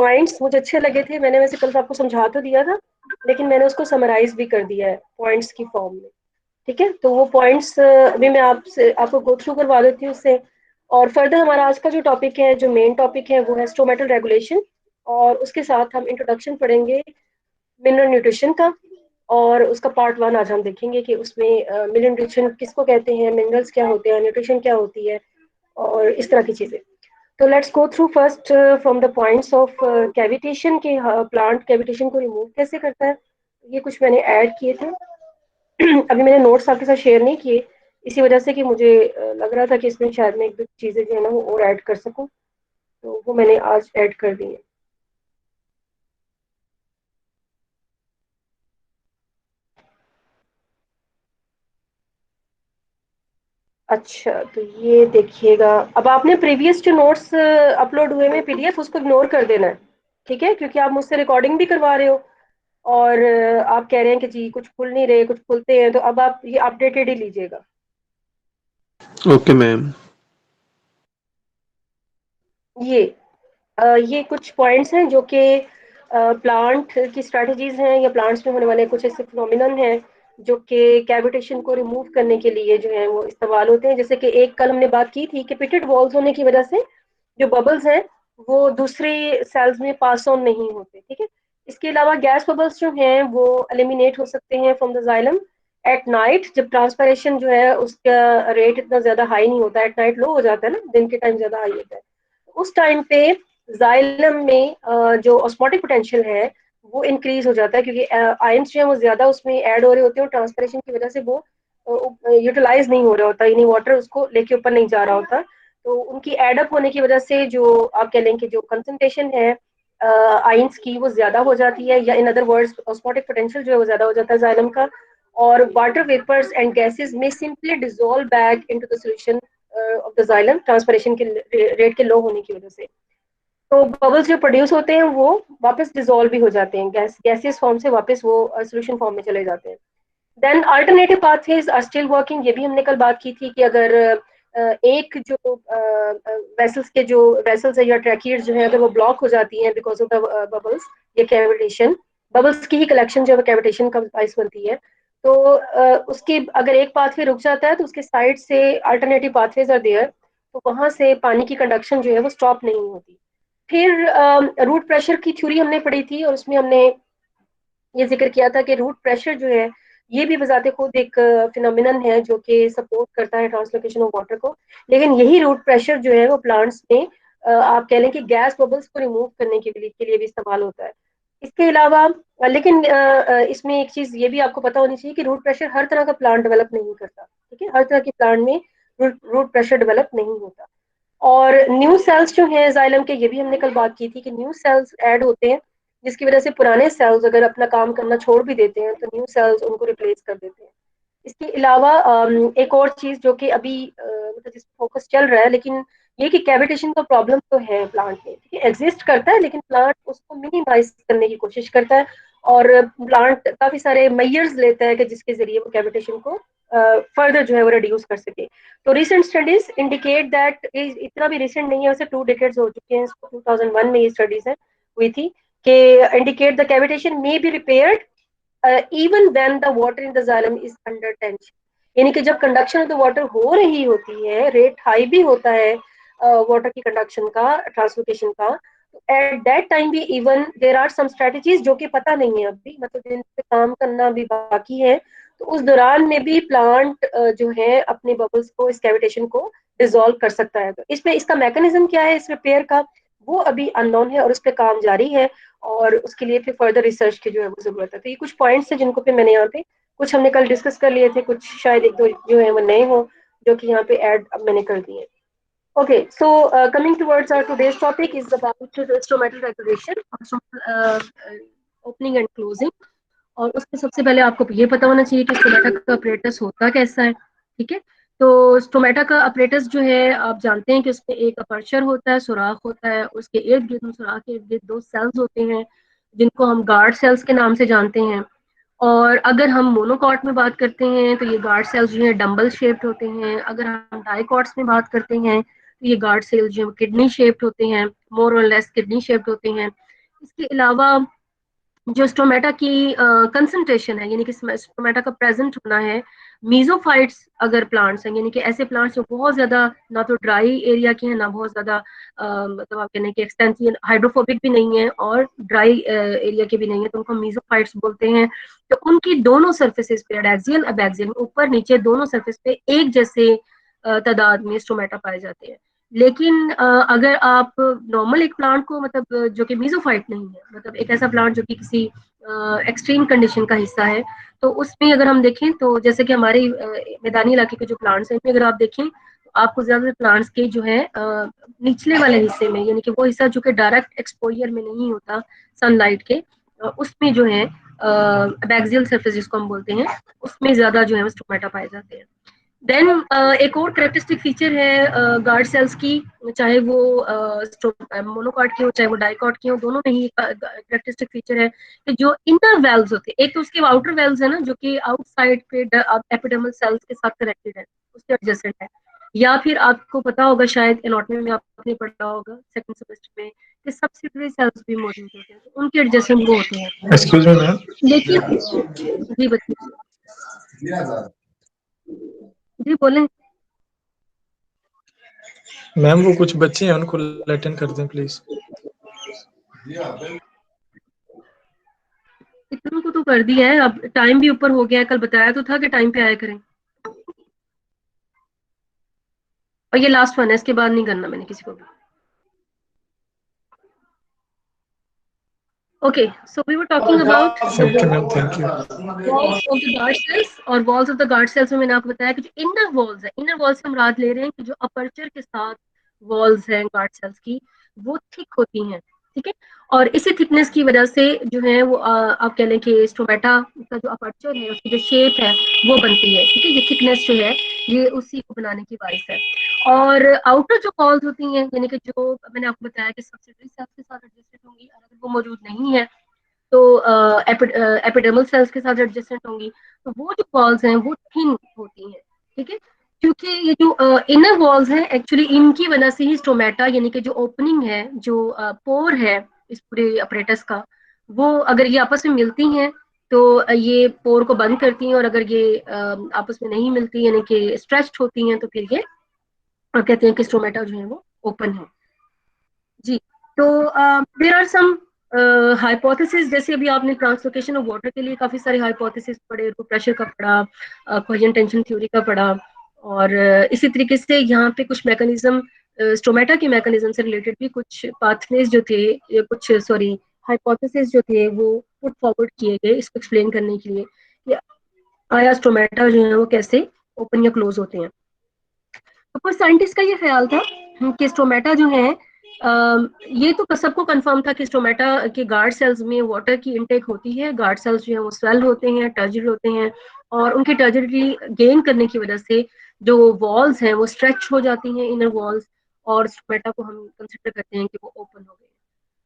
Points मुझे अच्छे लगे थे। मैंने वैसे कल आपको समझा तो दिया था, लेकिन मैंने उसको समराइज भी कर दिया है पॉइंट्स की फॉर्म में। ठीक है, तो वो पॉइंट्स अभी मैं आपसे आपको गो थ्रू करवा देती हूँ उससे। और फर्दर हमारा आज का जो टॉपिक है, जो मेन टॉपिक है, वो है स्टोमेटल रेगुलेशन। और उसके साथ हम इंट्रोडक्शन पढ़ेंगे मिनरल न्यूट्रिशन का। और उसका पार्ट वन आज हम देखेंगे कि उसमें मिनरल न्यूट्रिशन किसको कहते हैं, मिनरल्स क्या होते हैं, न्यूट्रिशन क्या होती है, और इस तरह की चीजें। तो let's go through first from the points of cavitation के। प्लांट कैविटेशन को रिमूव कैसे करता है, ये कुछ मैंने ऐड किए थे। अभी मैंने नोट्स आपके साथ शेयर नहीं किए, इसी वजह से कि मुझे लग रहा था कि इसमें शायद मैं एक दो चीजें जो है ना वो और ऐड कर सकूं, तो वो मैंने आज ऐड कर दी है। अच्छा, तो ये देखिएगा। अब आपने प्रीवियस जो नोट्स अपलोड हुए में पीडीएफ, उसको इग्नोर कर देना है। ठीक है, क्योंकि आप मुझसे रिकॉर्डिंग भी करवा रहे हो, और आप कह रहे हैं कि जी कुछ खुल नहीं रहे, कुछ खुलते हैं, तो अब आप ये अपडेटेड ही लीजिएगा। Okay ma'am. ये ये कुछ पॉइंट्स हैं जो कि प्लांट की स्ट्रेटजीज हैं, या प्लांट्स में होने वाले कुछ ऐसे फिनोमिनन हैं जो कि कैविटेशन को रिमूव करने के लिए जो है वो इस्तेमाल होते हैं। जैसे कि एक कल हमने बात की थी कि पिटेड वॉल्स होने की वजह से जो बबल्स हैं वो दूसरी सेल्स में पास ऑन नहीं होते। ठीक है, इसके अलावा गैस बबल्स जो हैं वो एलिमिनेट हो सकते हैं from the xylem at night, जब ट्रांसपरेशन जो है उसका रेट इतना ज्यादा हाई नहीं होता, एट नाइट लो हो जाता है ना, दिन के टाइम ज्यादा हाई होता है। उस टाइम पे जाइलम में जो ऑस्मोटिक पोटेंशियल है वो इंक्रीज हो जाता है, क्योंकि आयंस जो है वो ज्यादा उसमें ऐड हो रहे होते हैं, और ट्रांसपरेशन की वजह से वो यूटिलाइज नहीं हो रहा होता, यानी वाटर उसको लेके ऊपर नहीं जा रहा होता। तो उनकी एडअप होने की वजह से जो आप कह लें कि जो कंसंट्रेशन है आयंस की वो ज्यादा हो जाती है, या इन अदर वर्ड्स ऑस्मोटिक पोटेंशियल जो है वो ज्यादा हो जाता है जाइलम का। और वाटर वेपर्स एंड गैसेस में simply dissolve back into the solution of the xylem, transpiration के रेट के लो होने की वजह से। तो बबल्स जो प्रोड्यूस होते हैं वो वापस डिजोल्व भी हो जाते हैं, गैसियस फॉर्म से वापस वो सोल्यूशन फॉर्म में चले जाते हैं। Then alternative pathways are still working, ये भी हमने कल बात की थी कि अगर एक जो वेसल्स के जो वेसल्स है या ट्रैकियर्स जो है अगर वो ब्लॉक हो जाती हैं बिकॉज ऑफ द बबल्स या कैविटेशन, बबल्स की ही कलेक्शन जो है कैविटेशन का बाइस बनती है। तो उसकी अगर एक पाथवे रुक जाता है तो उसके साइड से अल्टरनेटिव पाथवेज आर देयर, तो वहां से पानी की कंडक्शन जो है वो स्टॉप नहीं होती। फिर रूट प्रेशर की थ्योरी हमने पढ़ी थी, और उसमें हमने ये जिक्र किया था कि रूट प्रेशर जो है ये भी बजाते खुद एक फिनोमिनन है जो कि सपोर्ट करता है ट्रांसलोकेशन ऑफ वाटर को। लेकिन यही रूट प्रेशर जो है वो प्लांट्स में आप कह लें कि गैस बबल्स को रिमूव करने के लिए भी इस्तेमाल होता है। इसके अलावा लेकिन इसमें एक चीज ये भी आपको पता होनी चाहिए कि रूट प्रेशर हर तरह का प्लांट डेवलप नहीं करता। ठीक है, हर तरह के प्लांट में रूट प्रेशर डेवलप नहीं होता। और न्यू सेल्स जो हैं जाइलम के, ये भी हमने कल बात की थी कि न्यू सेल्स ऐड होते हैं, जिसकी वजह से पुराने सेल्स अगर अपना काम करना छोड़ भी देते हैं तो न्यू सेल्स उनको रिप्लेस कर देते हैं। इसके अलावा एक और चीज जो कि अभी मतलब जिस पर फोकस चल रहा है, लेकिन ये कि कैविटेशन का प्रॉब्लम तो है प्लांट में, ठीक है, एग्जिस्ट करता है, लेकिन प्लांट उसको मिनिमाइज करने की कोशिश करता है। और प्लांट काफी सारे मेजर्स लेता है कि जिसके जरिए वो कैविटेशन को फर्दर जो है वो रिड्यूस कर सके। तो रिसेंट स्टडीज इंडिकेट दैट, इतना भी रिसेंट नहीं है, वैसे 2 decades हो चुके हैं, 2001 में ये स्टडीज है हुई थी कि indicate the cavitation may be repaired even when the water in the xylem is under tension. यानी कि जब कंडक्शन ऑफ द वाटर हो रही होती है, रेट हाई भी होता है वाटर की कंडक्शन का, ट्रांसलोकेशन का, तो एट दैट टाइम भी even there are some strategies जो कि पता नहीं है अभी, मतलब जिन पे काम करना भी बाकी है। तो उस दौरान में भी प्लांट जो है अपने बबल्स को, इस कैविटेशन को डिसॉल्व कर सकता है। तो इसमें इसका मैकेनिज्म क्या है इस रिपेयर का, वो अभी अननोन है, और उस पर काम जारी है, और उसके लिए फिर फर्दर रिसर्च की जो है वो जरूरत है। तो ये कुछ पॉइंट्स है जिनको पे मैंने यहाँ पे, कुछ हमने कल डिस्कस कर लिए थे, कुछ शायद एक दो जो है वो नए हो जो कि यहाँ पे ऐड अब मैंने कर दिए। Okay, so coming towards our today's topic is about stomatal regulation, opening and closing. और उसमें सबसे पहले आपको ये पता होना चाहिए कि स्टोमेटा का अपरेटस होता कैसा है। ठीक है, तो स्टोमेटा का अपरेटस जो है आप जानते हैं कि उसमें एक अपर्चर होता है, सुराख होता है, उसके इर्द गिर्द, सुराख के इर्द गिर्द दो सेल्स होते हैं जिनको हम गार्ड सेल्स के नाम से जानते हैं। और अगर हम मोनोकॉट में बात करते हैं तो ये गार्ड सेल्स जो है डम्बल शेप्ड होते हैं। अगर हम डाइकॉट्स में बात करते हैं तो ये गार्ड सेल्स जो है किडनी शेप्ड होते हैं, मोर और लेस किडनी शेप्ड होते हैं। इसके अलावा जो स्टोमेटा की कंसंट्रेशन है, यानी कि स्टोमेटा का प्रेजेंट होना है, मीजोफाइट्स अगर प्लांट्स हैं, यानी कि ऐसे प्लांट्स जो बहुत ज्यादा ना तो ड्राई एरिया के हैं, ना बहुत ज्यादा मतलब आप कहने की एक्सटेंसिव हाइड्रोफोबिक भी नहीं है और ड्राई एरिया के भी नहीं है, तो उनको मीजोफाइट्स बोलते हैं। तो उनकी दोनों सर्फेसिस पे, एडैक्सियल अबैक्सियल, ऊपर नीचे दोनों सर्फेस पे एक जैसे तादाद में स्टोमेटा पाए जाते हैं। लेकिन अगर आप नॉर्मल एक प्लांट को, मतलब जो कि मीजोफाइट नहीं है, मतलब एक ऐसा प्लांट जो कि किसी एक्सट्रीम कंडीशन का हिस्सा है, तो उसमें अगर हम देखें तो जैसे कि हमारे मैदानी इलाके के जो प्लांट्स हैं, अगर आप देखें तो आपको ज्यादातर प्लांट्स के जो है निचले वाले हिस्से में, यानी कि वो हिस्सा जो कि डायरेक्ट एक्सपोजर में नहीं होता सनलाइट के, उसमें जो है बैक्सियल सरफेस जिसको हम बोलते हैं, उसमें ज्यादा जो है स्टोमेटा पाए जाते हैं। देन एक और करेक्टरिस्टिक फीचर है गार्ड सेल्स की, चाहे वो मोनोकॉट की हो चाहे वो डाइकॉट की हो, दोनों में ही करेक्टरिस्टिक फीचर है कि जो इनर वेल्व्स होते हैं, एक तो उसके आउटर वेल्व्स है ना, जो कि आउटसाइड पे एपिडर्मल सेल्स के साथ कनेक्टेड है, उसके एडजेसेंट है। या फिर आपको पता होगा शायद एनाटॉमी में आपने पढ़ा होगा सेकंड सेमेस्टर में कि सब्सिडरी सेल्स भी मौजूद होते हैं, तो उनके एडजेसेंट वो होते हैं। Excuse me ma'am. लेकिन जी बताइए। जी बोलें। मैम वो कुछ बच्चे हैं, उनको अटेंड कर दें प्लीज। इतना को तो कर दिया है, अब टाइम भी ऊपर हो गया है, कल बताया तो था कि टाइम पे आया करें। और ये लास्ट वन है, इसके बाद नहीं करना मैंने किसी को भी। Okay, so we were talking about thank you ma'am, thank you. Walls of the guard cells. और walls of the guard cells में मैंने आपको बताया कि जो इनर वॉल्स है, इनर वॉल्स से हम रात ले रहे हैं कि जो अपर्चर के साथ वॉल्स हैं गार्ड सेल्स की, वो थिक होती हैं, ठीक है। और इसी थिकनेस की वजह से जो है वो आप कह लें कि स्टोमेटा का जो अपर्चर है, उसकी जो शेप है वो बनती है, ठीक है। ये थिकनेस जो है ये उसी को बनाने की बारिश है। और आउटर जो वॉल्स होती हैं, यानी कि जो मैंने आपको बताया कि सब्सिडरी सेल्स के साथ एडजस्टेड होंगी, और अगर वो मौजूद नहीं है तो एपिडर्मल सेल्स के साथ एडजेसेंट होंगी, तो वो जो वॉल्स हैं वो थिन होती हैं, ठीक है। क्योंकि ये जो इनर वॉल्स हैं, एक्चुअली इनकी वजह से ही स्टोमेटा, यानी कि जो ओपनिंग है, जो पोर है इस पूरे अपरेटस का, वो अगर ये आपस में मिलती हैं तो ये पोर को बंद करती हैं, और अगर ये आपस में नहीं मिलती, यानी कि स्ट्रेच्ड होती हैं, तो फिर ये कहते हैं कि स्टोमेटा जो है वो ओपन है। जी। तो देर आर सम हाइपोथेसिस, जैसे अभी आपने ट्रांसलोकेशन ऑफ वाटर के लिए काफी सारे हाइपोथेसिस पढ़े, रो प्रेशर का पढ़ा, कोहेरेंट टेंशन थ्योरी का पढ़ा, और इसी तरीके से यहाँ पे कुछ मैकेनिज्म, स्टोमेटा के मैकेनिज्म से रिलेटेड भी कुछ पाथवेज जो थे, कुछ सॉरी हाइपोथेसिस जो थे, वो पुट फॉरवर्ड किए गए इसको एक्सप्लेन करने के लिए कि आया स्टोमेटा जो है वो कैसे ओपन या क्लोज होते हैं। तो कुछ साइंटिस्ट का ये ख्याल था कि स्टोमेटा जो है, ये तो सबको कंफर्म था कि स्टोमेटा के गार्ड सेल्स में वाटर की इनटेक होती है, गार्ड सेल्स जो है वो स्वेल होते हैं, टर्जिड होते हैं, और उनकी टर्जिडिटी गेन करने की वजह से जो वॉल्स हैं वो स्ट्रेच हो जाती हैं, इनर वॉल्स, और स्टोमेटा को हम कंसिडर करते हैं कि वो ओपन हो गए।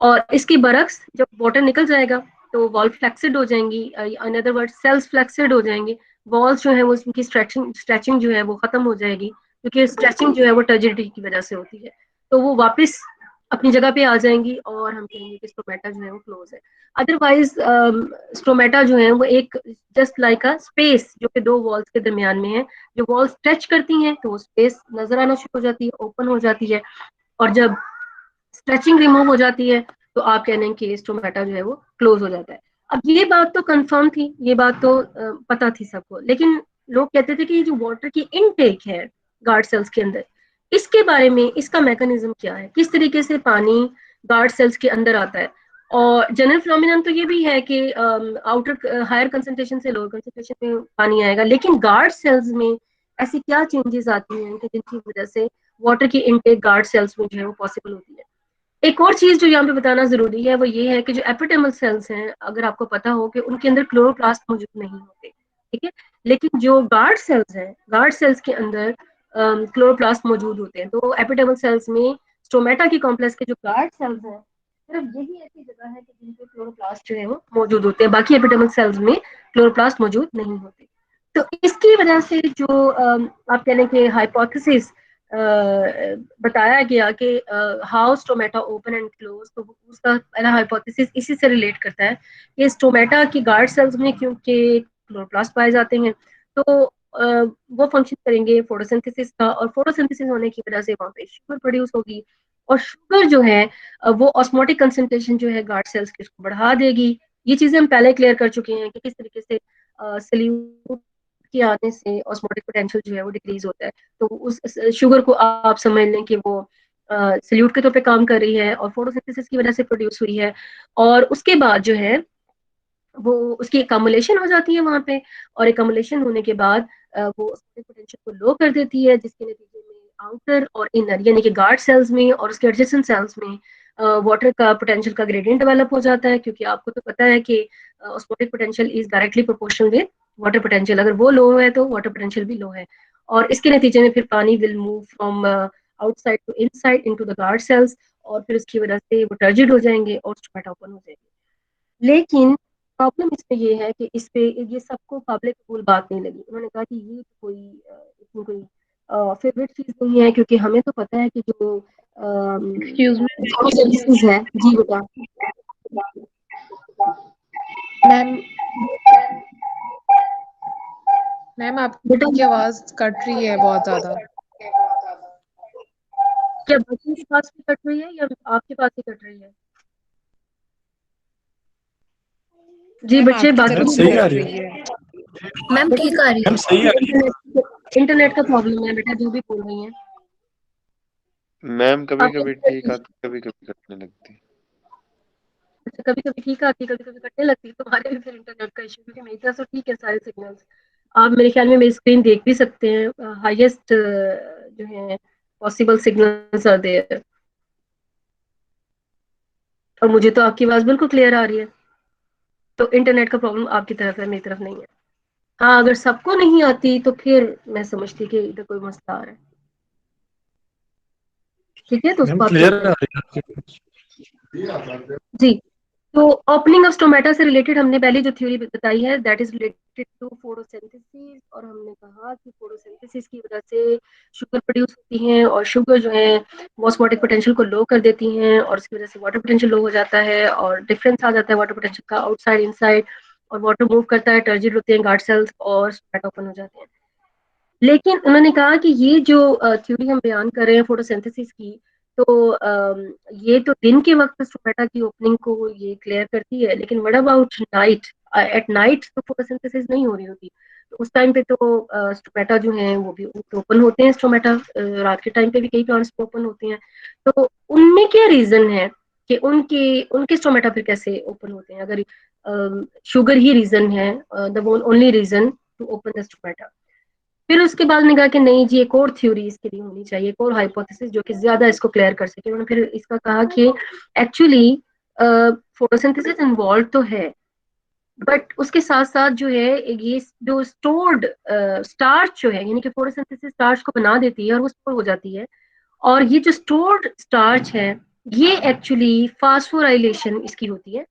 और इसकी बरक्स जब वाटर निकल जाएगा तो वॉल फ्लेक्सिड हो जाएंगी, इन अदर वर्ड सेल्स फ्लेक्सिड हो जाएंगे, वॉल्स जो है वो उनकी स्ट्रेचिंग स्ट्रेचिंग जो है वो खत्म हो जाएगी, क्योंकि स्ट्रेचिंग जो है वो टर्जिडिटी की वजह से होती है, तो वो वापस अपनी जगह पे आ जाएंगी, और हम कहेंगे कि स्टोमेटा जो है वो क्लोज है। अदरवाइज स्टोमेटा जो है वो एक जस्ट लाइक अ स्पेस जो कि दो वॉल्स के दरमियान में है, जो वॉल स्ट्रेच करती हैं तो वो स्पेस नजर आना शुरू हो जाती है, ओपन हो जाती है, और जब स्ट्रेचिंग रिमूव हो जाती है तो आप कह लें कि स्टोमेटा जो है वो क्लोज हो जाता है। अब ये बात तो कंफर्म थी, ये बात तो पता थी सबको, लेकिन लोग कहते थे कि ये जो वाटर की इनटेक है गार्ड सेल्स के अंदर, इसके बारे में, इसका मैकेनिज्म क्या है, किस तरीके से पानी गार्ड सेल्स के अंदर आता है। और जनरल फिनोमिनन तो ये भी है कि आउटर हायर कंसंट्रेशन से लोअर कंसंट्रेशन में पानी आएगा, लेकिन गार्ड सेल्स में ऐसी क्या चेंजेस आती हैं कि जिनकी वजह से वाटर की इनटेक गार्ड सेल्स में जो है वो पॉसिबल होती है। एक और चीज जो यहाँ पे बताना जरूरी है वो ये है कि जो एपिडर्मल सेल्स हैं, अगर आपको पता हो कि उनके अंदर क्लोरोप्लास्ट मौजूद नहीं होते, ठीक है, लेकिन जो गार्ड सेल्स हैं, गार्ड सेल्स के अंदर क्लोरोप्लास्ट मौजूद होते हैं। तो एपिडर्मल सेल्स में स्टोमेटा की कॉम्प्लेक्स के जो गार्ड सेल्स हैं, सिर्फ यही ऐसी जगह है कि जिन पे क्लोरोप्लास्ट जो है वो मौजूद होते हैं, बाकी एपिडर्मल सेल्स में क्लोरोप्लास्ट मौजूद नहीं होते। तो इसकी वजह से जो आप कह लें कि हाइपोथेसिस बताया गया कि how stomata open and close, तो उसका पहला हाइपोथेसिस इसी से रिलेट करता है कि स्टोमेटा की गार्ड सेल्स में क्योंकि क्लोरोप्लास्ट पाए जाते हैं, तो वो फंक्शन करेंगे फोटोसिंथेसिस का, और फोटोसिंथेसिस होने की वजह से वहाँ पे शुगर प्रोड्यूस होगी, और शुगर जो है वो ऑस्मोटिक कंसंट्रेशन जो है गार्ड सेल्स की उसको बढ़ा देगी। ये चीजें हम पहले क्लियर कर चुके हैं कि किस तरीके से सल्यूट के आने से ऑस्मोटिक पोटेंशियल जो है वो डिक्रीज होता है। तो उस शुगर को आप समझ लें कि वो सल्यूट के तौर पे काम कर रही है और फोटोसिंथेसिस की वजह से प्रोड्यूस हुई है, और उसके बाद जो है वो उसकी एकमुलेशन हो जाती है वहां पे, और एकमुलेशन होने के बाद वो उसके पोटेंशियल को लो कर देती है, जिसके नतीजे में आउटर और इनर यानी कि गार्ड सेल्स में और उसके एडजेसेंट सेल्स में वाटर का पोटेंशियल का ग्रेडियंट डेवलप हो जाता है, क्योंकि आपको तो पता है कि osmotic potential is directly proportional with water potential. अगर वो लो है तो वाटर पोटेंशियल भी लो है, और इसके नतीजे में फिर पानी will move from outside to inside into the guard cells, और फिर उसकी वजह से वो टर्जिड हो जाएंगे और स्टोमेटा ओपन हो जाएंगे। लेकिन प्रॉब्लम इसमें ये है कि इस पे ये सबको काबिल कबूल बात नहीं लगी। उन्होंने कहा कि ये तो कोई इसमें कोई फेवरेट चीज नहीं है, क्योंकि हमें तो पता है कि जो एक्सक्यूज मी सर्विसेज है। जी बेटा। मैम। मैम बेटा आपकी आवाज कट रही है बहुत ज्यादा। क्या बच्चों के पास भी कट रही है या आपके पास ही कट रही है? जी मैम बच्चे आपकी बाकी मैम तरफ से सही आ कट रही रही है। है। मैम बेटा ठीक आ रही मैम है। सही आ रही है। इंटरनेट का प्रॉब्लम है बेटा, जो भी बोल रही है मैम कभी आप। कभी ठीक आती, कभी कभी कटने लगती। कभी कभी ठीक आती, कभी कभी कटने लगती, तुम्हारे भी फिर इंटरनेट का इशू, क्योंकि मेरी तरफ से ठीक है सारे सिग्नल्स। आप मेरे ख्याल में मेरी स्क्रीन देख भी सकते हैं, हाईएस्ट जो है पॉसिबल सिग्नल्स आर देयर, और मुझे तो आपकी आवाज बिल्कुल क्लियर आ रही है। तो इंटरनेट का प्रॉब्लम आपकी तरफ है, मेरी तरफ नहीं है। हाँ, अगर सबको नहीं आती तो फिर मैं समझती कि इधर कोई मसला आ रहा है। ठीक है, तो मैम उसको आप चेक क्लियर आ करें। रही है आपकी। जी। तो ओपनिंग ऑफ स्टोमेटा से रिलेटेड हमने पहले जो थ्योरी बताई है, that is related to photosynthesis, और हमने कहा कि फोटोसिंथेसिस की वजह से शुगर प्रोड्यूस होती है, और शुगर जो है वो ऑस्मोटिक पोटेंशियल को लो कर देती हैं, और उसकी वजह से वाटर पोटेंशियल लो हो जाता है, और डिफरेंस आ जाता है वाटर पोटेंशियल का आउटसाइड इनसाइड, और वाटर मूव करता है, टर्जिड होते हैं गार्ड सेल्स, और स्टोमेटा ओपन हो जाते हैं। लेकिन उन्होंने कहा कि ये जो थ्योरी हम बयान कर रहे हैं फोटोसिंथेसिस की, तो ये तो दिन के वक्त स्टोमेटा की ओपनिंग को ये क्लियर करती है, लेकिन what about night? At night तो फोटोसिंथेसिस नहीं हो रही होती, तो उस टाइम पे तो स्टोमेटा जो है वो भी ओपन होते हैं। स्टोमेटा रात के टाइम पे भी कई प्लांट्स ओपन होते हैं, तो उनमें क्या रीजन है कि उनके उनके स्टोमेटा फिर कैसे ओपन होते हैं, अगर शुगर ही रीजन है, the only reason to open the stomata? फिर उसके बाद उन्होंने कहा कि नहीं जी, एक और थ्योरी इसके लिए होनी चाहिए, एक और हाइपोथेसिस जो कि ज्यादा इसको क्लियर कर सके। उन्होंने फिर इसका कहा कि एक्चुअली फोटोसिंथेसिस इन्वॉल्व तो है, बट उसके साथ साथ जो है ये जो स्टोर्ड स्टार्च जो है, यानी कि फोटोसिंथेसिस स्टार्च को बना देती है और वो स्टोर हो जाती है, और ये जो स्टोर्ड स्टार्च है ये एक्चुअली फास्फोराइलेशन इसकी होती है,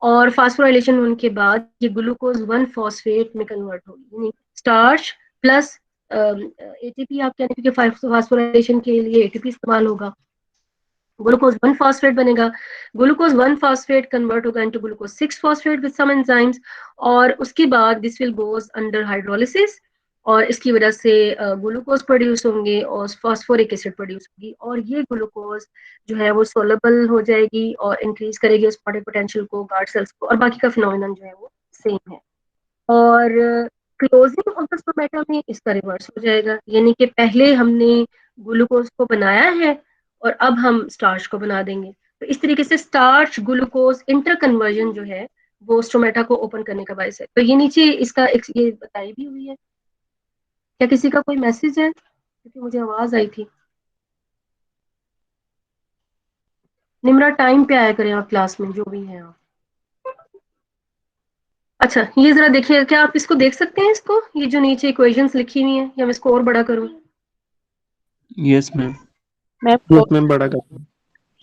और फास्फोराइलेशन होने के बाद ये ग्लूकोज 1 फॉस्फेट में कन्वर्ट होगी, यानी स्टार्च प्लस एटीपी आप कहते हैं कि फास्फोराइलेशन के लिए एटीपी इस्तेमाल होगा, ग्लूकोज 1 फॉस्फेट बनेगा, ग्लूकोज 1 फॉस्फेट कन्वर्ट होगा into glucose 6 phosphate with some enzymes, और उसके बाद this will goes under hydrolysis, और इसकी वजह से ग्लूकोज प्रोड्यूस होंगे और फास्फोरिक एसिड प्रोड्यूस होगी, और ये ग्लूकोज जो है वो सोलेबल हो जाएगी और इंक्रीज करेगी उस बॉडी पोटेंशियल को, गार्ड सेल्स को, और बाकी का फिनोमिनन जो है वो सेम है। और क्लोजिंग ऑफ द स्टोमेटा में इसका रिवर्स हो जाएगा, यानी कि पहले हमने ग्लूकोज को बनाया है और अब हम स्टार्च को बना देंगे, तो इस तरीके से स्टार्च ग्लूकोज इंटर कन्वर्जन जो है वो स्टोमेटा को ओपन करने का बायस है। तो ये नीचे इसका ये बताई भी हुई है। क्या किसी का कोई मैसेज है, क्योंकि मुझे आवाज आई थी। निम्रा टाइम पे आया करें आप क्लास में, जो भी है आप। अच्छा, ये जरा देखिए, क्या आप इसको देख सकते हैं, इसको ये जो नीचे इक्वेशंस लिखी हुई हैं, या मैं इसको और बड़ा करूं? Yes ma'am. Ma'am yes ma'am, बड़ा कर।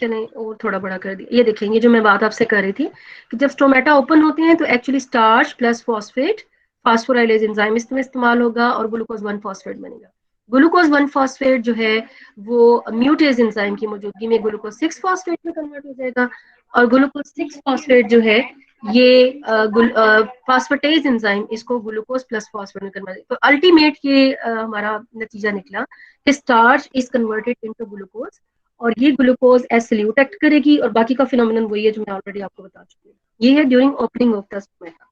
चलें और थोड़ा बड़ा कर दिया। ये देखेंगे जो मैं बात आपसे कर रही थी कि जब स्टोमेटा ओपन होते हैं तो actually starch plus phosphate phosphorylase enzyme इसमें इस्तेमाल होगा और ग्लूकोज 1 फॉस्फेट बनेगा। ग्लूकोज 1 फॉस्फेट जो है वो म्यूटेज एंजाइम की मौजूदगी में ग्लूकोज 6 फॉस्फेट में कन्वर्ट हो जाएगा, और ग्लूकोज 6 फॉस्फेट जो है ये फॉस्फेटेज एंजाइम इसको ग्लूकोज प्लस फॉस्फेट में कन्वर्ट। तो अल्टीमेट ये हमारा नतीजा निकला कि starch is converted into glucose, और ये ग्लूकोज एज सल्यूट एक्ट करेगी, और बाकी का फिनोमिनन वही है जो मैं ऑलरेडी आपको बता चुकी हूँ। ये है during opening of the stomata.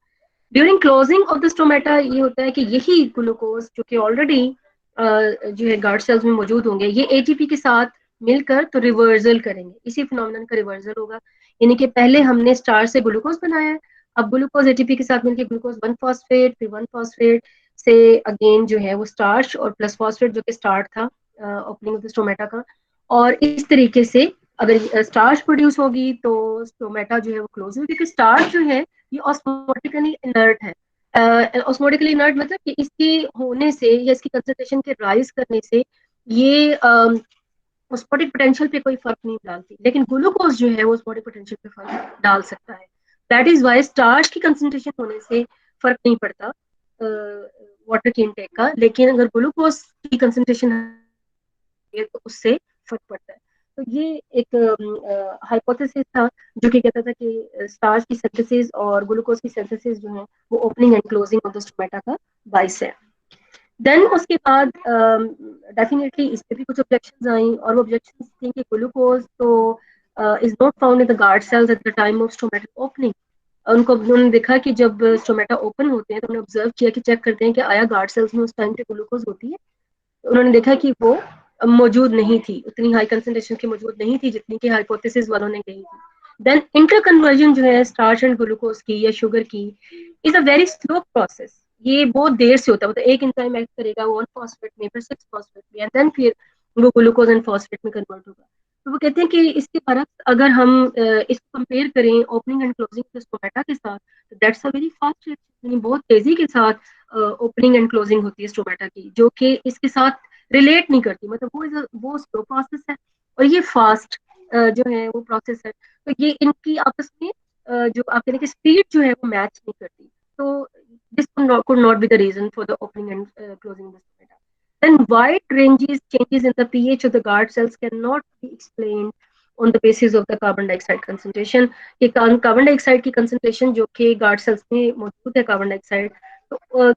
During closing of the stomata ये होता है कि यही ग्लूकोज जो कि ऑलरेडी जो है गार्ड सेल्स में मौजूद होंगे, ये एटीपी के साथ मिलकर तो रिवर्सल करेंगे, इसी फिनोमिनन का रिवर्सल होगा। यानी कि पहले हमने स्टार्च से ग्लूकोज बनाया है, अब ग्लूकोज एटीपी के साथ मिलकर ग्लूकोज 1 फॉस्फेट, फिर 1 फॉस्फेट से अगेन जो है वो स्टार्च और प्लस फॉस्फेट जो कि स्टार्ट था ओपनिंग ऑफ द स्टोमेटा का, और इस तरीके से अगर स्टार्च प्रोड्यूस होगी तो स्टोमेटा जो है वो क्लोज होगी, क्योंकि स्टार्च जो है ये ऑस्मोटिकली इनर्ट है। ऑस्मोटिकली इनर्ट मतलब कि इसके होने से या इसकी कंसंट्रेशन के राइज करने से ये ऑस्मोटिक पोटेंशियल पे कोई फर्क नहीं डालती, लेकिन ग्लूकोज जो है वो ऑस्मोटिक पोटेंशियल पे फर्क डाल सकता है। दैट इज वाई स्टार्च की कंसंट्रेशन होने से फर्क नहीं पड़ता वाटर की इनटेक का, लेकिन अगर ग्लूकोज की कंसंट्रेशन है तो उससे फर्क पड़ता है। तो ये एक हाइपोथेसिस था जो कि कहता था कि स्टार्च की सिंथेसिस और ग्लूकोज की सिंथेसिस जो है वो opening and closing of the stomata का बाइस है। देन उसके बाद डेफिनेटली इस पे भी कुछ ऑब्जेक्शंस आई, और वो ऑब्जेक्शंस थी कि ग्लूकोज तो is not found in the guard sales at the time of stomata opening. उन्होंने देखा कि जब स्टोमेटा ओपन होते हैं तो उन्होंने ऑब्जर्व किया कि चेक करते हैं कि आया गार्ड सेल्स में उस टाइम पे ग्लूकोज होती है। तो उन्होंने देखा कि वो मौजूद नहीं थी, उतनी हाई कंसंट्रेशन की मौजूद नहीं थी जितनी की हाइपोथेसिस वालों ने कही थी। देन इंटर कन्वर्जन जो है स्टार्च एंड ग्लूकोज की या शुगर की is a very slow process. ये बहुत देर से होता है, मतलब एक एंजाइम एक्ट करेगा 1 फॉस्फेट में, फिर 6 फॉस्फेट में, एंड देन फिर वो ग्लूकोज एंड फॉस्फेट में कन्वर्ट होगा। तो वो कहते हैं कि इसके बरक्स अगर हम इसको कंपेयर करें ओपनिंग एंड क्लोजिंग स्टोमेटा के साथ, तो दैट्स अ वेरी फास्ट, यानी बहुत तेजी के साथ ओपनिंग एंड क्लोजिंग होती है स्टोमेटा की, जो कि इसके साथ रिलेट नहीं करती। मतलब वो स्लो प्रोसेस है और ये फास्ट जो है वो प्रोसेस है। तो ये इनकी आपस में जो आप कहते हैं कि स्पीड जो है वो मैच नहीं करती। तो this could not be the reason for the opening and closing of the stomata. Then wide ranges changes in the pH of the guard cells cannot be explained on the basis of the carbon dioxide concentration. कि carbon dioxide की concentration जो कि guard cells में मौजूद है carbon dioxide, तो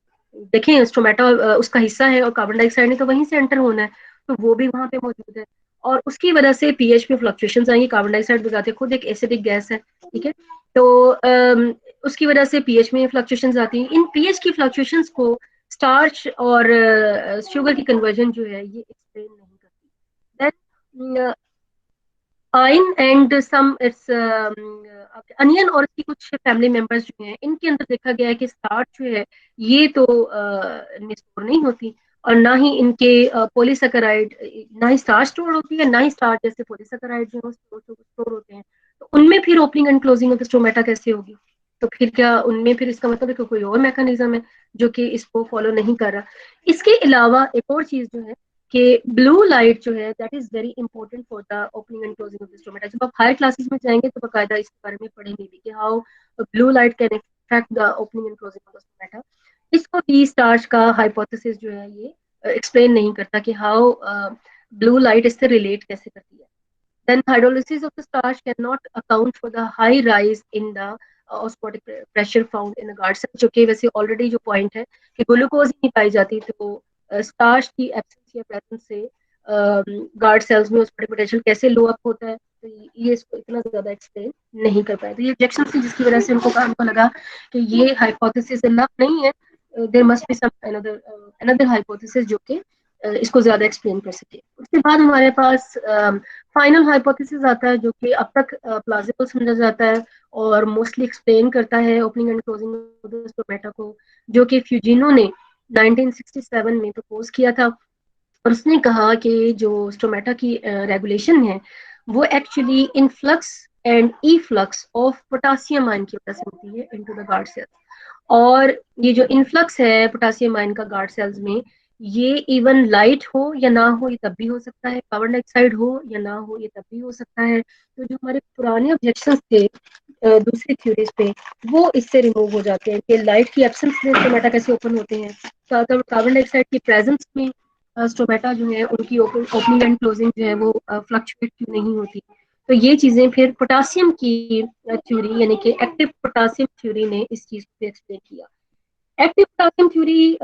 देखें stomata उसका हिस्सा है और कार्बन डाइऑक्साइड ने तो वहीं से एंटर होना है, तो वो भी वहां पे मौजूद है, और उसकी वजह से पीएच में फ्लक्चुएशंस आएंगी। कार्बन डाइऑक्साइड बजाते खुद एक एसिडिक गैस है, ठीक है, तो उसकी वजह से पीएच में फ्लक्चुएशंस आती हैं। इन पीएच की फ्लक्चुएशंस को स्टार्च और शुगर की कन्वर्जन जो है ये एक्सप्लेन नहीं करती। देन आइन एंड सम इट्स अनियन और इसकी कुछ फैमिली मेंबर्स जो हैं इनके अंदर देखा गया है कि स्टार्च जो है ये तो स्टोर नहीं होती, और ना ही इनके पॉलीसेकेराइड, ना ही स्टार्च स्टोर होती है, ना ही स्टार्च जैसे पॉलीसेकेराइड जो है स्टोर होते हैं। तो उनमें फिर opening and closing of the stomata कैसे होगी? तो फिर क्या उनमें फिर इसका मतलब है कि कोई और मैकेनिज्म है जो कि इसको फॉलो नहीं कर रहा। इसके अलावा एक और चीज जो है कि ब्लू लाइट जो है that is very important for the opening and closing of the stomata. जब आप हायर क्लासेस में जाएंगे तो बाकायदा इसके बारे में पढ़ेंगे भी कि how blue light can affect the opening and closing of the stomata. इसको भी स्टार्च का हाइपोथेसिस जो है ये एक्सप्लेन नहीं करता कि हाउ ब्लू लाइट इससे रिलेट कैसे करती है। Then hydrolysis of the starch cannot account for the high rise in the osmotic pressure found in the guard cell, जो कि वैसे ऑलरेडी जो पॉइंट है कि ग्लूकोज ही नहीं पाई जाती, तो स्टार्च की एब्सेंस या प्रेजेंस से गार्ड सेल्स में osmotic potential कैसे लो अप होता है, तो ये इसको इतना ज्यादा एक्सप्लेन नहीं कर पाए। तो ये ऑब्जेक्शन थी जिसकी वजह से उनको लगा कि ये हाइपोथेसिस इनफ नहीं है, there must be some another hypothesis जो कि इसको ज्यादा एक्सप्लेन कर सके। उसके बाद हमारे पास फाइनल हाइपोथेसिस आता है जो कि अब तक प्लाजिबल समझा जाता है और मोस्टली एक्सप्लेन करता है opening and closing of the stomata को, जो कि फ्यूजिनो ने 1967 में प्रपोज किया था। और उसने कहा कि जो स्टोमेटा की रेगुलेशन है वो actually influx and efflux of potassium ion की वजह से होती है इनटू द गार्ड सेल्स। और ये जो इनफ्लक्स है पोटासियम आयन का गार्ड सेल्स में, ये इवन लाइट हो या ना हो ये तब भी हो सकता है, कार्बन डाइऑक्साइड हो या ना हो ये तब भी हो सकता है। तो जो हमारे पुराने ऑब्जेक्शंस थे दूसरी थ्योरीज पे, वो इससे रिमूव हो जाते हैं कि लाइट की एब्सेंस में स्टोमेटा कैसे ओपन होते हैं, ज्यादातर कार्बन डाइऑक्साइड की प्रेजेंस में स्टोमेटा जो है उनकी ओपनिंग एंड क्लोजिंग जो है वो फ्लक्चुएट क्यों नहीं होती। तो ये चीजें फिर पोटासियम की थ्योरी यानी कि एक्टिव पोटासियम थ्योरी ने इस चीज को एक्सप्लेन किया। एक्टिव पोटासियम थ्योरी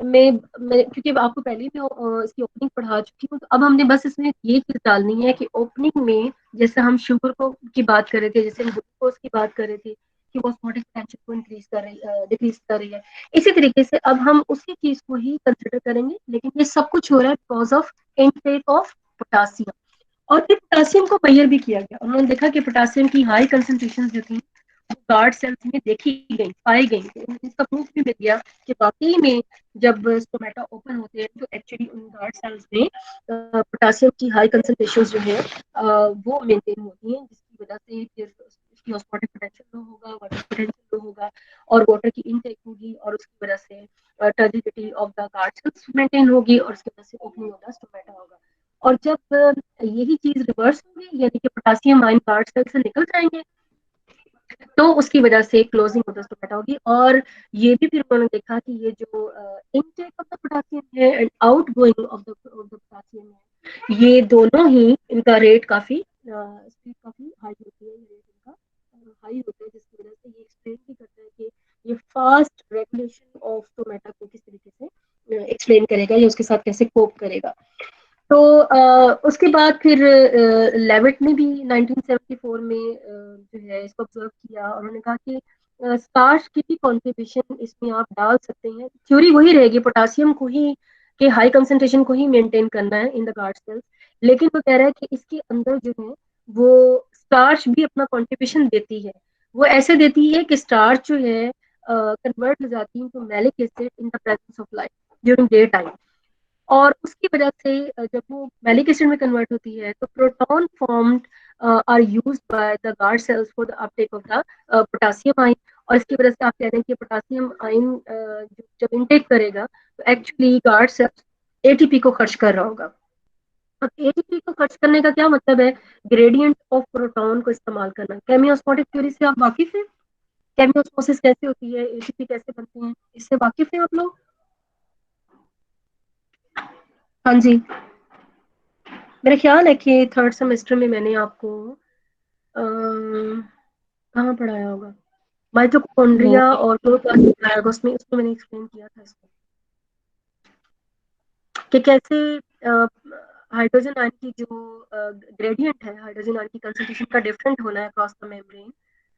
में क्योंकि आपको पहले मैं इसकी ओपनिंग पढ़ा चुकी हूँ, तो अब हमने बस इसमें ये चीज डालनी है कि ओपनिंग में जैसे हम शुगर को की बात कर रहे थे, जैसे हम ग्लूकोज की बात कर रहे थे कि वो ऑस्मोटिक पोटेंशियल को इंक्रीज कर रही डिक्रीज कर रही है, इसी तरीके से अब हम उसी चीज को ही कंसिडर करेंगे, लेकिन ये सब कुछ हो रहा है because of intake of potassium. और फिर पोटासियम को मेजर भी किया गया, उन्होंने देखा कि पोटासियम की हाई कंसेंट्रेशन जो थी गार्ड सेल्स में देखी गई, पाई गई, तो इसका प्रूफ भी मिल गया कि वाकई में जब स्टोमेटा ओपन होते हैं तो एक्चुअली उन गार्ड सेल्स में पोटासियम की हाई कंसेंट्रेशन जो है वो मेंटेन होती है, जिसकी वजह से फिर उसकी ऑस्मोटिक पोटेंशियल लो होगा, वाटर पोटेंशियल लो होगा और वाटर की इनटेक होगी और उसकी वजह से turgidity of the guard sales maintain होगी और उसकी वजह से ओपनिंग ऑफ द स्टोमेटा होगा। और जब यही चीज रिवर्स होगी यानी कि पोटासियम आयन गार्ड सेल से निकल जाएंगे तो उसकी वजह से क्लोजिंग ऑफ द स्टोमेटा होगी। और ये भी फिर उन्होंने देखा कि ये जो इनटेक ऑफ द पोटासियम है and out going of the potassium है, ये दोनों ही इनका रेट काफी स्पीड काफी हाई होती है, ये रेट इनका हाई होता है, जिसकी वजह से ये एक्सप्लेन भी करता है कि ये फास्ट रेगुलेशन ऑफ स्टोमेटा को किस तरीके से एक्सप्लेन करेगा या उसके साथ कैसे कोप करेगा। तो उसके बाद फिर लेविट ने भी 1974 में जो है इसको ऑब्जर्व किया और उन्होंने कहा कि स्टार्च की भी कॉन्ट्रीब्यूशन इसमें आप डाल सकते हैं, थ्योरी वही रहेगी, पोटासियम को ही के हाई कंसेंट्रेशन को ही मेंटेन करना है इन द गार्ड सेल्स, लेकिन वो कह रहा है कि इसके अंदर जो है वो स्टार्च भी अपना कॉन्ट्रीब्यूशन देती है। वो ऐसे देती है कि स्टार्च जो है कन्वर्ट हो जाती है to malic acid in the presence of light during day time, और उसकी वजह से जब वो मैलिक एसिड में कन्वर्ट होती है तो proton formed are used by the guard cells for the uptake of the potassium ion, और इसकी वजह से आप कह रहे हैं कि पोटासियम आयन जब इनटेक करेगा तो एक्चुअली गार्ड सेल्स एटीपी को खर्च कर रहा होगा। अब एटीपी को खर्च करने का क्या मतलब है, ग्रेडियंट ऑफ प्रोटॉन को इस्तेमाल करना। केमियोस्मोटिक थ्योरी से आप वाकिफ हैं, केमियोस्मोसिस कैसे होती है, एटीपी कैसे बनते हैं, इससे वाकिफ हैं आप लोग? हाँ जी, मेरा ख्याल है कि थर्ड सेमेस्टर में मैंने आपको कहाँ पढ़ाया होगा, माइटोकॉन्ड्रिया और क्लोरोप्लास्ट पढ़ाया होगा, उसमें उसमें मैंने एक्सप्लेन किया था इसको कि कैसे हाइड्रोजन आयन की जो ग्रेडियंट है, हाइड्रोजन आयन की कंसंट्रेशन का डिफरेंट होना है अक्रॉस द मेम्ब्रेन,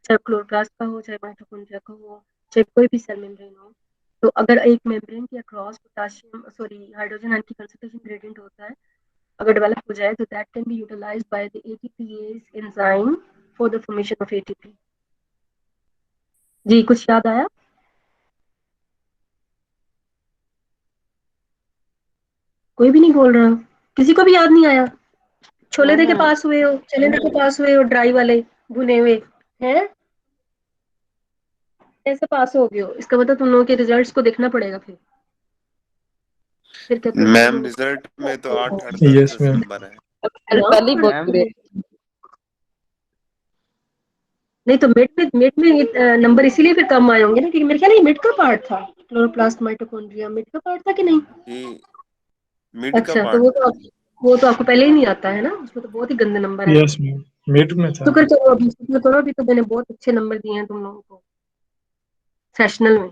चाहे क्लोरोप्लास्ट का हो, चाहे माइटोकॉन्ड्रिया का हो, चाहे कोई भी सेल मेम्ब्रेन हो। तो अगर एक मेम्ब्रेन के across potassium sorry hydrogen ion की कंसंट्रेशन ग्रेडियंट होता है, अगर डेवलप हो जाए, तो that can be utilized by the ATPase enzyme for the formation of ATP. जी कुछ याद आया? कोई भी नहीं बोल रहा, किसी को भी याद नहीं आया? छोले दे के पास हुए हो, चने दे के पास हुए हो, ड्राई वाले भुने हुए हैं, कैसे पास हो गए हो? इसका मतलब तुम लोगों के रिजल्ट्स को देखना पड़ेगा फिर क्या करोगे मैम तुम रिजल्ट में तो 8 8 10 यस 10 मैम। नंबर है। कल ही बोल मैम रहे नहीं तो मिड में नंबर इसीलिए फिर कम आए होंगे ना, क्योंकि मेरे ख्याल ये मिड का पार्ट था, क्लोरोप्लास्ट माइटोकॉन्ड्रिया मिड का पार्ट था कि नहीं? ये मिड का अच्छा, तो पार्ट था जी। वो तो आपको पहले ही नहीं आता है ना, उसमें तो बहुत ही गंदे नंबर है। यस मैम, मिड में था। शुक्र करो, अभी शुक्र करो, अभी तो मैंने बहुत अच्छे नंबर दिए हैं तुम लोगों को सेशनल में,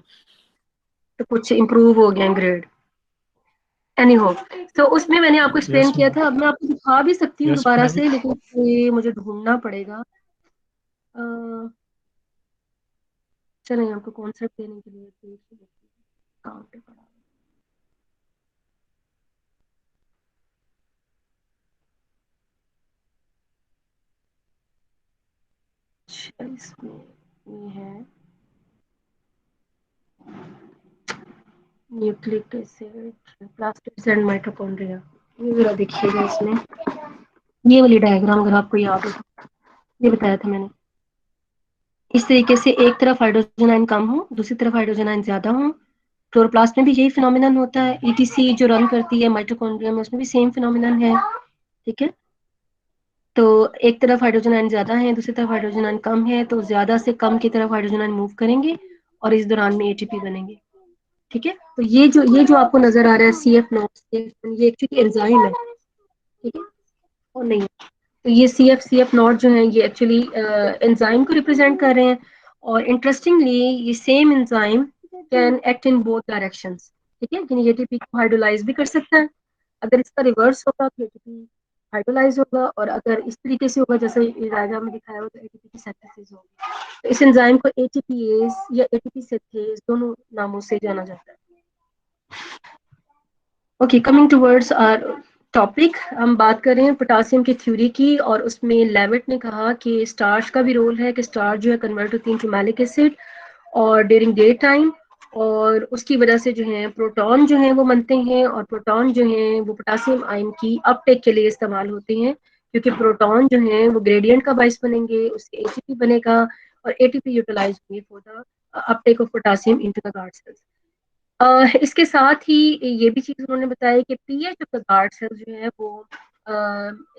तो कुछ इम्प्रूव हो गया ग्रेड। एनी हो, तो उसमें मैंने आपको एक्सप्लेन यस किया मैम। था, अब मैं आपको दिखा भी सकती हूँ यस दोबारा मैम। से, लेकिन ये मुझे ढूंढना पड़ेगा। चलें, आपको कॉन्सेप्ट देने के लिए कहाँ पे पड़ा? अच्छा, इसमें ये है nucleic acid plastids and mitochondria. ये जरा देखिएगा, इसमें ये वाली डायग्राम अगर आपको याद हो, ये बताया था मैंने, इस तरीके से एक तरफ हाइड्रोजन आयन कम हो, दूसरी तरफ हाइड्रोजन आयन ज्यादा हो। क्लोरोप्लास्ट में भी यही फिनोमिनन होता है, ईटीसी जो रन करती है माइटोकॉन्ड्रिया में, उसमें भी सेम फिनोमिनन है। ठीक है, तो एक तरफ हाइड्रोजन आयन ज्यादा है, दूसरी तरफ हाइड्रोजन आयन कम है, तो ज्यादा से कम की तरफ हाइड्रोजन आयन मूव करेंगे और इस दौरान में एटीपी बनेंगे। ठीक है। तो ये जो आपको नजर आ रहा है CF0 ये एक्चुअली एंजाइम है, ठीक है, और नहीं, तो ये CF0 जो है ये एक्चुअली एंजाइम को रिप्रेजेंट कर रहे हैं। और इंटरेस्टिंगली ये same enzyme can act in both directions, ठीक है, यानी एटीपी को हाइड्रोलाइज भी कर सकता है। अगर इसका रिवर्स होगा तो एटीपी हाइड्रोलाइज होगा, और अगर इस तरीके से होगा जैसे डायग्राम में दिखाया हुआ तो एटीपी की सिंथेसिस होगी। तो इस एंजाइम को एटीपीएज या एटीपी सिंथेज दोनों नामों से जाना जाता है। Okay, coming towards our topic, हम बात कर रहे हैं पोटासियम की थ्योरी की, और उसमें लेविट ने कहा कि स्टार्च का भी रोल है, कि स्टार्च जो है कन्वर्ट होती है टू मैलिक एसिड और ड्यूरिंग डे टाइम, और उसकी वजह से जो है प्रोटॉन जो है वो बनते हैं, और प्रोटॉन जो है वो पोटासियम आयन की अपटेक के लिए इस्तेमाल होते हैं, क्योंकि प्रोटॉन जो है वो ग्रेडियंट का बाइस बनेंगे, उससे एटीपी बनेगा और एटीपी यूटिलाइज होंगे for the uptake of potassium into the guard cells. इसके साथ ही ये भी चीज उन्होंने बताया कि pH of the guard cell जो है वो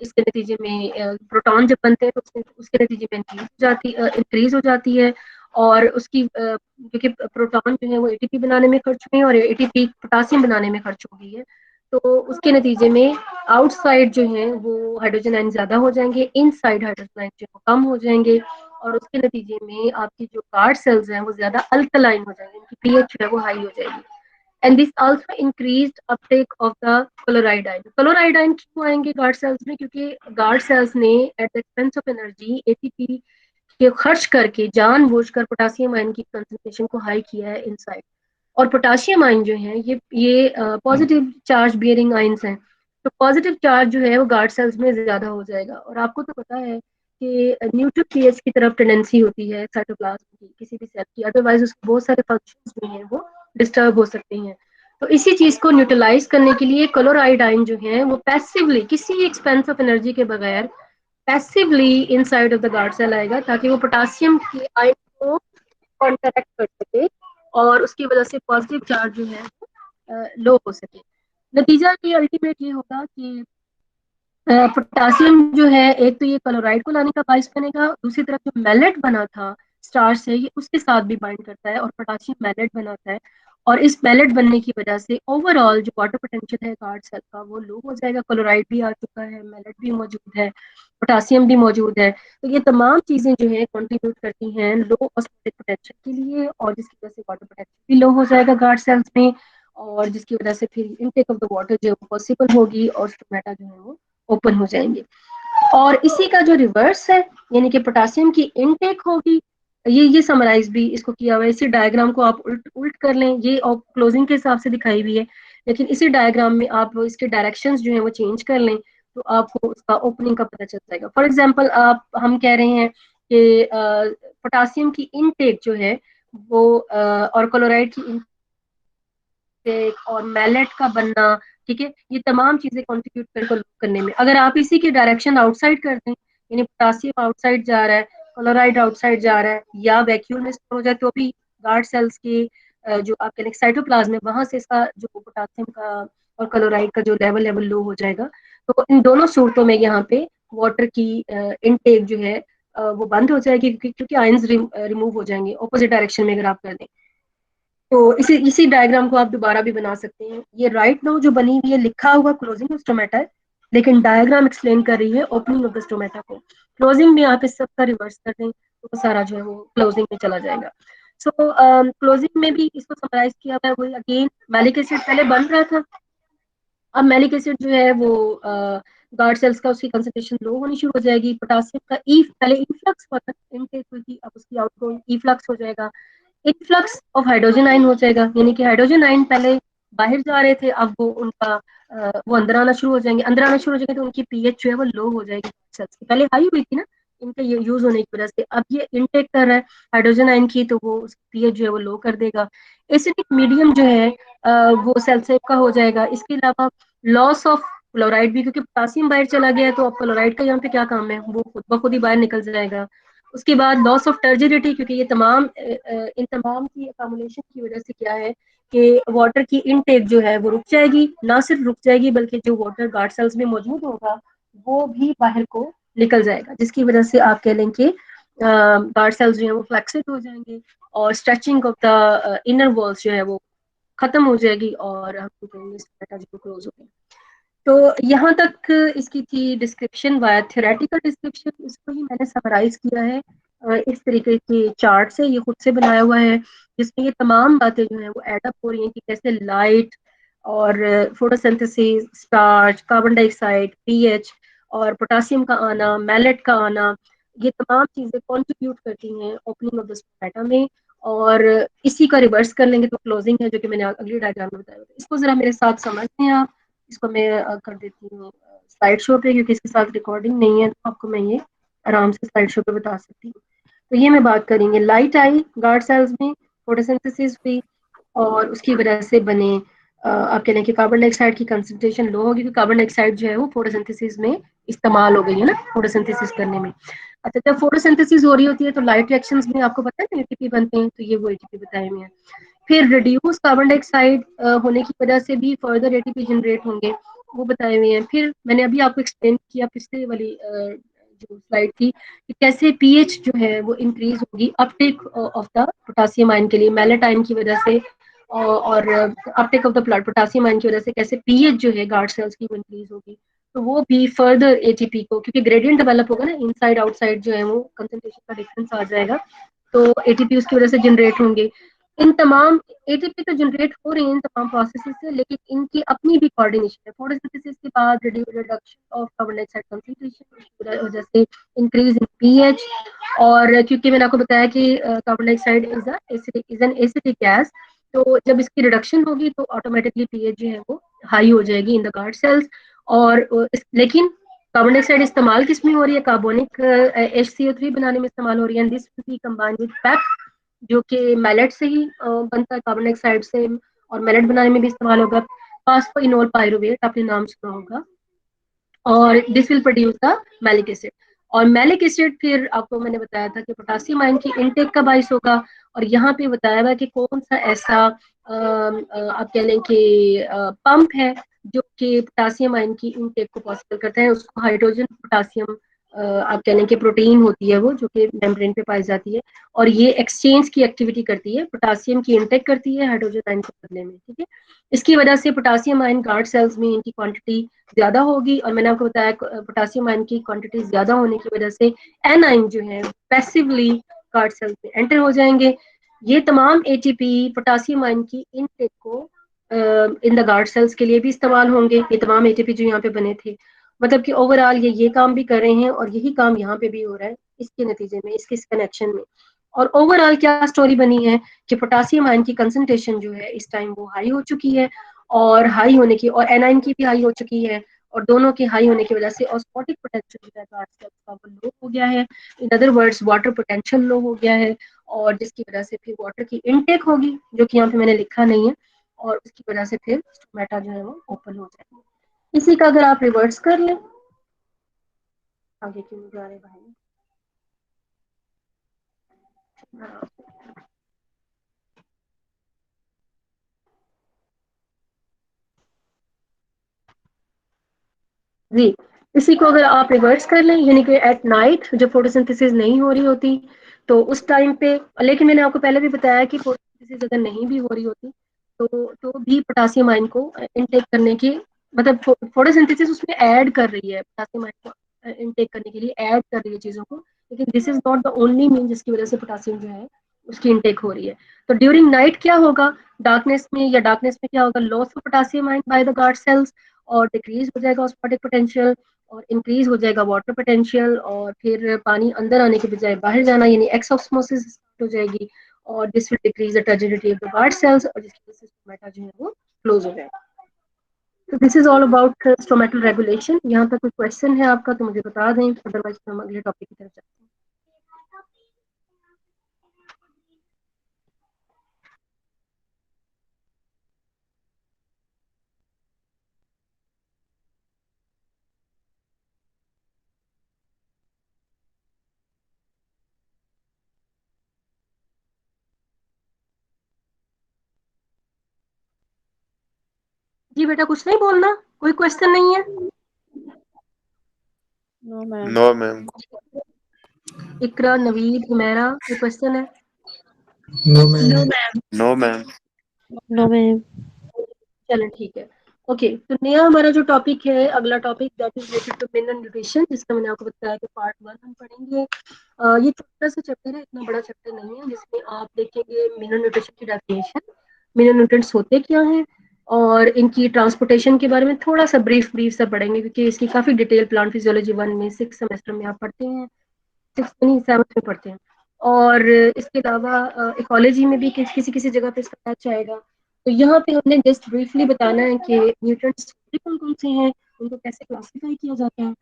इसके नतीजे में प्रोटॉन जब बनते हैं तो उसके नतीजे में इंक्रीज हो जाती है, और उसकी क्योंकि प्रोटॉन जो है वो एटीपी बनाने में खर्च हुए हैं और एटीपी पोटासियम बनाने में खर्च हो गई है, तो उसके नतीजे में आउटसाइड जो है वो हाइड्रोजन आयन ज्यादा हो जाएंगे, इनसाइड हाइड्रोजन आयन जो है कम हो जाएंगे, और उसके नतीजे में आपकी जो गार्ड सेल्स हैं वो ज्यादा अल्कलाइन हो जाएंगे, उनकी पीएच जो है वो हाई हो जाएगी। And this also increased uptake of the chloride ion. Chloride ion क्यों आएंगे गार्ड सेल्स में? क्योंकि गार्ड सेल्स ने at the expense of energy ATP के खर्च करके जानबूझकर पोटासियम आयन की कंसंट्रेशन को हाई किया है इनसाइड। और पोटासियम आयन जो है ये पॉजिटिव चार्ज बियरिंग आयंस हैं, तो पॉजिटिव चार्ज जो है वो गार्ड सेल्स में ज्यादा हो जाएगा। और आपको तो पता है कि न्यूट्रल पीएच की तरफ टेंडेंसी होती है साइटोप्लाज्म की किसी भी सेल की, अदरवाइज उसके बहुत सारे फंक्शंस जो हैं वो डिस्टर्ब हो सकते हैं। तो इसी चीज को न्यूट्रलाइज करने के लिए क्लोराइड आयन जो है वो पैसिवली किसी एक्सपेंस ऑफ एनर्जी के बगैर passively inside of the guard cell आएगा, ताकि वो पोटासियम के आयन को कॉन्ट्रैक्ट कर सके और उसकी वजह से पॉजिटिव चार्ज जो है लो हो सके। नतीजा ये अल्टीमेट ये होगा कि पोटासियम जो है एक तो ये क्लोराइड को लाने का बाइस बनेगा, दूसरी तरफ जो मैलेट बना था स्टार्च से ये उसके साथ भी बाइंड करता है और पोटासियम मैलेट बनाता है, और इस मैलेट बनने की वजह से ओवरऑल जो वाटर पोटेंशियल है गार्ड सेल का वो लो हो जाएगा। क्लोराइड भी आ चुका है, मैलेट भी मौजूद है, पोटासियम भी मौजूद है, तो ये तमाम चीजें जो है कंट्रीब्यूट करती हैं लो ऑस्मोटिक पोटेंशियल के लिए, और जिसकी वजह से वाटर पोटेंशियल भी लो हो जाएगा गार्ड सेल्स में, और जिसकी वजह से फिर इनटेक ऑफ द वाटर जो है पॉसिबल होगी और स्टोमेटा जो है वो ओपन हो जाएंगे। और इसी का जो रिवर्स है यानी कि पोटासियम की इनटेक होगी, ये समराइज भी इसको किया हुआ है। इसी डायग्राम को आप उल्ट उल्ट कर लें, ये और क्लोजिंग के हिसाब से दिखाई हुई है, लेकिन इसी डायग्राम में आप इसके डायरेक्शंस जो है वो चेंज कर लें तो आपको उसका ओपनिंग का पता चल जाएगा। फॉर एग्जांपल आप हम कह रहे हैं कि पोटासियम की इनटेक जो है वो और क्लोराइड की और मैलेट का बनना, ठीक है, ये तमाम चीजें कंट्रीब्यूट करने में, अगर आप इसी की डायरेक्शन आउटसाइड कर दें यानी पोटासियम आउटसाइड जा रहा है, क्लोराइड आउटसाइड जा रहा है, या वैक्यूल में स्टोर हो जाए तो भी गार्ड सेल्स के जो आपके साइटोप्लाज्म है वहां से इसका जो पोटासियम का और क्लोराइड का जो लेवल लो हो जाएगा। तो इन दोनों सूरतों में यहाँ पे वाटर की इनटेक जो है वो बंद हो जाएगी, क्योंकि आयंस रिमूव हो जाएंगे ऑपोजिट डायरेक्शन में अगर आप कर दें। तो इसी डायग्राम को आप दोबारा भी बना सकते हैं। ये राइट नाउ जो बनी हुई है लिखा हुआ क्लोजिंग ऑफ स्टोमेटा है, लेकिन डायग्राम एक्सप्लेन कर रही है ओपनिंग ऑफ द स्टोमेटा को। क्लोजिंग में आप इस सब का रिवर्स कर दें तो वो सारा जो है वो क्लोजिंग में चला जाएगा। सो क्लोजिंग में भी इसको समराइज किया हुआ है, वही अगेन मैलिक एसिड पहले बन रहा था, अब मैलिक एसिड जो है वो गार्ड सेल्स का उसकी कंसंट्रेशन लो होनी शुरू हो जाएगी। पोटासियम का पहले इनफ्लक्स हुआ था, इनटेक हुई थी, अब उसकी आउटगोइंग इफ्लक्स हो जाएगा। इनफ्लक्स ऑफ हाइड्रोजन आयन हो जाएगा, यानी कि हाइड्रोजन आयन पहले बाहर जा रहे थे, अब वो उनका वो अंदर आना शुरू हो जाएंगे, अंदर आना शुरू हो जाएंगे तो उनकी पीएच जो है वो लो हो जाएगी सेल्स की, पहले हाई हुई थी ना इनके यूज होने की वजह से, अब ये इनटेक कर रहा है हाइड्रोजन आयन की तो वो पीएच जो है वो लो कर देगा। एसिडिक मीडियम जो है वो सेल सेप का हो जाएगा। इसके अलावा लॉस ऑफ क्लोराइड भी, क्योंकि पोटासियम बाहर चला गया है तो अब क्लोराइड का यहाँ पे क्या काम है, वो खुद ब खुद ही बाहर निकल जाएगा। उसके बाद लॉस ऑफ टर्जिडिटी, क्योंकि ये तमाम इन तमाम की अकोमोडेशन की वजह से क्या है कि वाटर की इनटेक जो है वो रुक जाएगी, ना सिर्फ रुक जाएगी बल्कि जो वाटर गार्ड सेल्स में मौजूद होगा वो भी बाहर को निकल जाएगा, जिसकी वजह से आप कह लें कि गार्ड सेल्स जो है वो फ्लेक्सिड हो जाएंगे और stretching of the inner walls जो है वो खत्म हो जाएगी और हम कहेंगे स्टोमेटा जो क्लोज हो गया। तो यहाँ तक इसकी थी डिस्क्रिप्शन वाया थ्योरेटिकल डिस्क्रिप्शन। इसको ही मैंने समराइज किया है इस तरीके के चार्ट से, ये खुद से बनाया हुआ है, जिसमें ये तमाम बातें जो हैं वो एडअप हो रही हैं कि कैसे लाइट और photosynthesis, starch, carbon dioxide, pH और पोटासियम का आना, मैलेट का आना, ये तमाम चीजें कंट्रीब्यूट करती हैं ओपनिंग ऑफ द स्टोमेटा में। और इसी का रिवर्स कर लेंगे तो क्लोजिंग है, जो कि मैंने अगली डायग्राम में बताया। इसको जरा मेरे साथ समझ लें आप। इसको मैं कर देती हूँ स्लाइड शो पे, क्योंकि इसके साथ रिकॉर्डिंग नहीं है, तो आपको मैं ये आराम से स्लाइड शो पे बता सकती हूँ। तो ये मैं बात करेंगे, लाइट आई गार्ड सेल्स में, फोटोसिंथेसिस हुई और उसकी वजह से बने आप कह लें कि कार्बन डाइऑक्साइड की कंसंट्रेशन लो होगी, क्योंकि कार्बन डाइऑक्साइड जो है वो फोटोसिंथेसिस में इस्तेमाल हो गई है ना, फोटोसिंथेसिस करने में। अच्छा, जब फोटोसिंथेसिस हो रही होती है तो लाइट रिएक्शंस में आपको पता है ना एटीपी बनते हैं, तो ये वो एटीपी बताए हुए हैं। फिर रिड्यूस कार्बन डाइऑक्साइड होने की वजह से भी फर्दर एटीपी जनरेट होंगे, वो बताए हुए हैं। फिर मैंने अभी आपको एक्सप्लेन किया पिछले वाली जो स्लाइड थी कि कैसे पीएच जो है वो इंक्रीज होगी Uptake of the potassium ion के लिए, मैलेट आयन की वजह से और Uptake of the blood potassium ion की वजह से कैसे पीएच जो है गार्ड सेल्स की वो इंक्रीज होगी। तो वो भी फर्दर एटीपी को, क्योंकि ग्रेडियंट डेवलप होगा ना, इनसाइड आउटसाइड जो है वो कंसंट्रेशन का डिफरेंस आ जाएगा, तो एटीपी उसकी वजह से जनरेट होंगे। इन तमाम एटीपी तो जनरेट हो रही है इन तमाम प्रोसेसेस से, लेकिन इनकी अपनी भी कोऑर्डिनेशन है। फोटोसिंथेसिस के बाद reduction of carbon dioxide concentration की वजह से इंक्रीज इन पीएच, और क्योंकि मैंने आपको बताया कि carbon dioxide is an acidic gas, तो जब इसकी रिडक्शन होगी तो ऑटोमेटिकली पीएच जो है वो हाई हो जाएगी इन द गार्ड सेल्स। और लेकिन कार्बन डाइऑक्साइड इस्तेमाल किस में हो रही है, कार्बोनिक HCO3 बनाने में इस्तेमाल हो रही है। This will be combined with PEP, जो कि मैलेट से ही बनता है, कार्बन डाइऑक्साइड से, और मैलेट बनाने में भी इस्तेमाल होगा। फास्फोइनोल पायरुवेट आपने नाम सुना होगा, और this will produce the malic acid. और मैलिक एसिड फिर आपको मैंने बताया था कि पोटासियम आयन की इनटेक का बाइस होगा, और यहाँ पे बताया हुआ कि कौन सा ऐसा आप कह लें कि पंप है जो कि पोटासियम आयन की इनटेक को पॉसिबल करता है। उसको हाइड्रोजन पोटासियम आप कह लें कि प्रोटीन होती है वो, जो कि मेम्ब्रेन पे पाई जाती है, और ये एक्सचेंज की एक्टिविटी करती है, पोटासियम की इनटेक करती है हाइड्रोजन आयन के बदले में, ठीक है। इसकी वजह से पोटासियम आयन गार्ड सेल्स में इनकी क्वांटिटी ज्यादा होगी, और मैंने आपको बताया पोटासियम आयन की क्वांटिटी ज्यादा होने की वजह से एनाइन जो है पैसिवली गार्ड सेल्स में एंटर हो जाएंगे। ये तमाम एटीपी पोटासियम आयन की इनटेक को इन द गार्ड सेल्स के लिए भी इस्तेमाल होंगे, ये तमाम एटीपी जो यहाँ पे बने थे। मतलब कि ओवरऑल ये काम भी कर रहे हैं, और यही काम यहाँ पे भी हो रहा है इसके नतीजे में, इसके कनेक्शन में। और ओवरऑल क्या स्टोरी बनी है कि पोटासियम आयन की कंसंट्रेशन जो है इस टाइम वो हाई हो चुकी है, और हाई होने की, और एनाइन की भी हाई हो चुकी है, और दोनों की हाई होने की वजह से ऑस्मोटिक पोटेंशियल जो है गार्ड सेल्स का वो लो हो गया है। In other words water potential low हो गया है, और जिसकी वजह से फिर वाटर की इनटेक होगी, जो कि यहाँ पे मैंने लिखा नहीं है, और उसकी वजह से फिर स्टोमेटा जो है वो ओपन हो जाएगा। इसी का अगर आप रिवर्स कर लें, आगे क्यों नहीं जा रहे भाई, जी, इसी को अगर आप रिवर्स कर लें, यानी कि एट नाइट जब फोटोसिंथेसिस नहीं हो रही होती तो उस टाइम पे, लेकिन मैंने आपको पहले भी बताया कि फोटोसिंथेसिस अगर नहीं भी हो रही होती तो भी पोटासियम आयन को इनटेक करने की, मतलब फोटोसिंथेसिस उसमें ऐड कर रही है, पोटासियम आयन को इनटेक करने के लिए ऐड कर रही है चीजों को, लेकिन this is not the only mean जिसकी वजह से पोटासियम जो है उसकी इनटेक हो रही है। तो ड्यूरिंग नाइट क्या होगा, डार्कनेस में क्या होगा, loss of potassium ion bye the guard cells, और डिक्रीज हो जाएगा ऑस्मोटिक पोटेंशियल, और इंक्रीज हो जाएगा वाटर पोटेंशियल, और फिर पानी अंदर आने के बजाय बाहर जाना, यानी एक्सऑस्मोसिस हो जाएगी, और this will decrease the turgidity of the guard cells, और जिसकी वजह से स्टोमेटा जो है वो क्लोज हो जाएगा। तो this is all about stomatal regulation. यहाँ तक कोई क्वेश्चन है आपका तो मुझे बता दें, अदरवाइज हम अगले टॉपिक की तरफ चलते हैं। जी बेटा, कुछ नहीं बोलना, कोई क्वेश्चन नहीं है? No ma'am. No ma'am. Iqra, Naveed, Humaira, कोई क्वेश्चन है? No ma'am. No ma'am. No ma'am. चलो ठीक है। ओके, तो नया हमारा जो टॉपिक है, अगला topic that is related to mineral nutrition, जिसका मैंने आपको बताया कि पार्ट 1 हम पढ़ेंगे। ये छोटा सा चैप्टर है, इतना बड़ा चैप्टर नहीं है, जिसमें आप देखेंगे मिनरल न्यूट्रिशन की डेफिनेशन, मिनरल न्यूट्रिएंट्स होते क्या हैं, और इनकी ट्रांसपोर्टेशन के बारे में थोड़ा सा ब्रीफ सा पढ़ेंगे, क्योंकि इसकी काफी डिटेल प्लांट फिजियोलॉजी 1 में 6 सेमेस्टर में आप पढ़ते हैं, 6 नहीं 7 में पढ़ते हैं। और इसके अलावा इकोलॉजी में भी किसी किसी जगह पे इसका टच आएगा। तो यहाँ पे हमने जस्ट ब्रीफली बताना है कि न्यूट्रिएंट्स कौन कौन से हैं, उनको कैसे क्लासिफाई किया जाता है,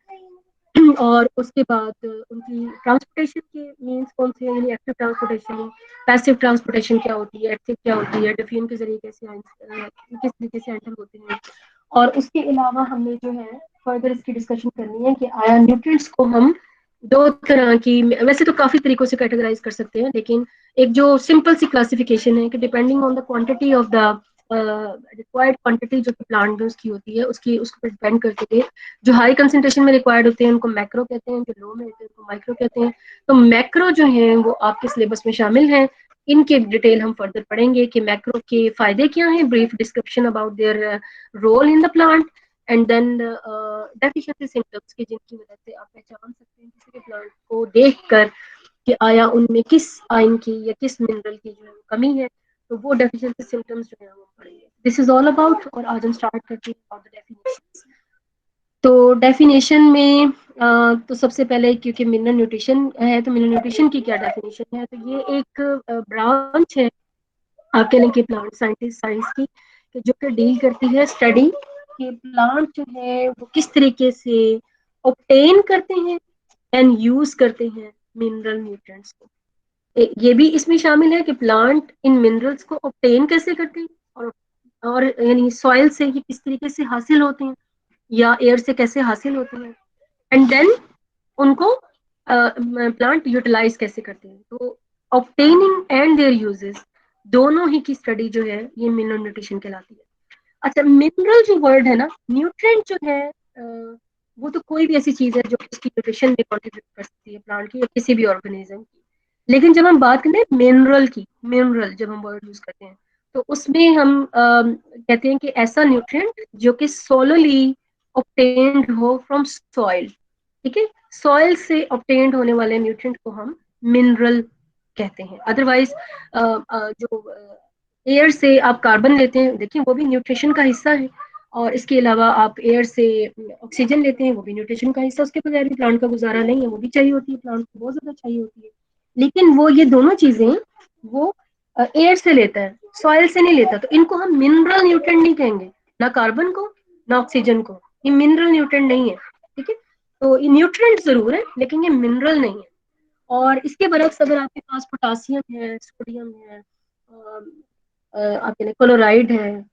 और उसके बाद उनकी ट्रांसपोर्टेशन के मीन्स कौन से हैं, यानी एक्टिव ट्रांसपोर्टेशन, पैसिव ट्रांसपोर्टेशन क्या होती है, एक्टिव क्या होती है, डिफ्यूजन के जरिए कैसे किस तरीके से एंटर होते हैं। और उसके अलावा हमने जो है फर्दर इसकी डिस्कशन करनी है कि आया न्यूट्रिएंट्स को हम दो तरह की, वैसे तो काफी तरीकों से कैटेगराइज कर सकते हैं, लेकिन एक जो सिंपल सी क्लासिफिकेशन है कि depending on the quantity of the required quantity जो कि प्लांट में उसकी होती है, उसकी उसको पर डिपेंड करते हुए जो हाई कंसेंट्रेशन में रिक्वायर्ड होते हैं उनको मैक्रो कहते हैं, जो लो में होते हैं उनको माइक्रो कहते हैं। तो मैक्रो जो है वो आपके सिलेबस में शामिल हैं, इनके डिटेल हम फर्दर पढ़ेंगे कि मैक्रो के फायदे क्या हैं, brief description about their role in the plant, and then deficiency symptoms की, जिनकी वजह से आप पहचान सकते हैं किसी भी प्लांट को देखकर कि आया उनमें किस आयन की या किस मिनरल की जो है कमी है। तो वो डेफिशिएंसी सिम्टम्स जो है वो पढ़ेंगे। दिस इज ऑल अबाउट, और आज हम स्टार्ट करते हैं अबाउट द डेफिनेशंस। तो डेफिनेशन में तो सबसे पहले, क्योंकि मिनरल न्यूट्रिशन है, तो मिनरल न्यूट्रिशन की क्या डेफिनेशन है, तो ये एक ब्रांच है आपके लिए प्लांट साइंटिस्ट साइंस की, जो कि डील करती है स्टडी कि प्लांट जो है वो किस तरीके से ऑब्टेन करते हैं एंड यूज करते हैं मिनरल न्यूट्रिएंट्स को। ये भी इसमें शामिल है कि प्लांट इन मिनरल्स को ऑब्टेन कैसे करते हैं, और यानी सॉइल से ये किस तरीके से हासिल होते हैं या एयर से कैसे हासिल होते हैं, एंड देन उनको प्लांट यूटिलाइज कैसे करते हैं। तो ऑब्टेनिंग एंड देयर यूजेस दोनों ही की स्टडी जो है ये मिनरल न्यूट्रिशन कहलाती है। अच्छा, मिनरल जो वर्ड है ना, न्यूट्रिएंट जो है वो तो कोई भी ऐसी चीज है जो उसकी न्यूट्रिशन में कंट्रीब्यूट कर सकती है प्लांट की या किसी भी ऑर्गेनिज्म की। लेकिन जब हम बात करें मिनरल की, मिनरल जब हम वर्ड यूज करते हैं तो उसमें हम कहते हैं कि ऐसा न्यूट्रिएंट जो कि सोलली ऑब्टेन्ड हो फ्रॉम सॉइल। ठीक है, सॉइल से ऑब्टेन्ड होने वाले न्यूट्रिएंट को हम मिनरल कहते हैं। अदरवाइज जो एयर से आप कार्बन लेते हैं, देखिए वो भी न्यूट्रिशन का हिस्सा है, और इसके अलावा आप एयर से ऑक्सीजन लेते हैं, वो भी न्यूट्रिशन का हिस्सा, उसके बगैर भी प्लांट का गुजारा नहीं है, वो भी चाहिए होती है, प्लांट को बहुत ज्यादा चाहिए होती है। लेकिन वो ये दोनों चीजें वो एयर से लेता है, सॉइल से नहीं लेता, तो इनको हम मिनरल न्यूट्रिएंट नहीं कहेंगे, ना कार्बन को ना ऑक्सीजन को, ये मिनरल न्यूट्रिएंट नहीं है। ठीक है, तो ये न्यूट्रिएंट जरूर है लेकिन ये मिनरल नहीं है। और इसके बरक्स अगर आपके पास पोटासियम है, सोडियम है, आपके क्लोराइड है,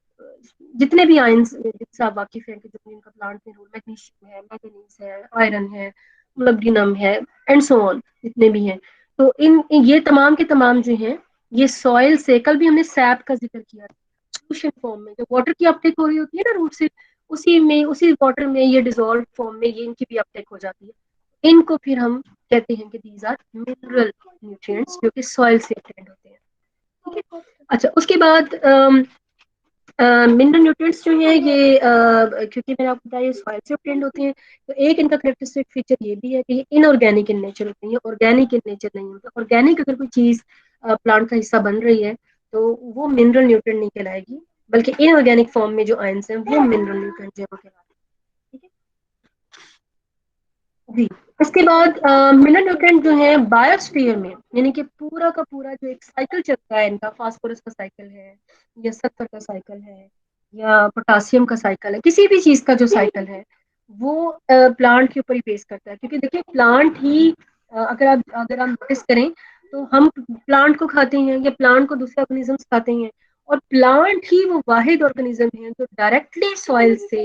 जितने भी आयंस जिनसे आप वाकिफ हैं कि जो इनका प्लांट में रोल, मैग्नीशियम है, मैंगनीज है, आयरन है, मोलिब्डेनम है, एंड सो ऑन, जितने भी हैं, तो इन ये तमाम के तमाम जो हैं ये सॉइल से, कल भी हमने सैप का जिक्र किया, सोल्यूशन फॉर्म में जो वाटर की अपटेक हो रही होती है ना रूट से, उसी में, उसी वाटर में ये डिजोल्व फॉर्म में ये इनकी भी अपटेक हो जाती है। इनको फिर हम कहते हैं कि दीज आर मिनरल न्यूट्रिएंट्स, जो कि सॉइल से obtained होते हैं। ठीक है, अच्छा उसके बाद मिनरल न्यूट्रिएंट्स जो है ये क्योंकि मैंने आपको बताया सॉइल से ऑब्टेन्ड होते हैं, तो एक इनका करेक्टरिस्टिक फीचर ये भी है कि ये इनऑर्गेनिक इन नेचर होते हैं, ऑर्गेनिक इन नेचर नहीं होता। ऑर्गेनिक अगर कोई चीज प्लांट का हिस्सा बन रही है तो वो मिनरल न्यूट्रिएंट नहीं कहलाएगी, बल्कि इनऑर्गेनिक फॉर्म में जो आयंस हैं वो मिनरल न्यूट्रिएंट जो कहलाते हैं। ठीक है जी। इसके बाद मिनरल न्यूट्रिएंट जो है बायोस्फीयर में, यानी कि पूरा का पूरा जो एक साइकिल चलता है इनका, फास्फोरस का साइकिल है या सल्फर का साइकिल है या पोटासियम का साइकिल है, किसी भी चीज का जो साइकिल है वो प्लांट के ऊपर ही बेस करता है। क्योंकि देखिए प्लांट ही अगर आप नोटिस करें तो हम प्लांट को खाते हैं या प्लांट को दूसरे ऑर्गेनिजम्स खाते हैं, और प्लांट ही वो वाहिद ऑर्गेनिज्म है जो डायरेक्टली सॉइल से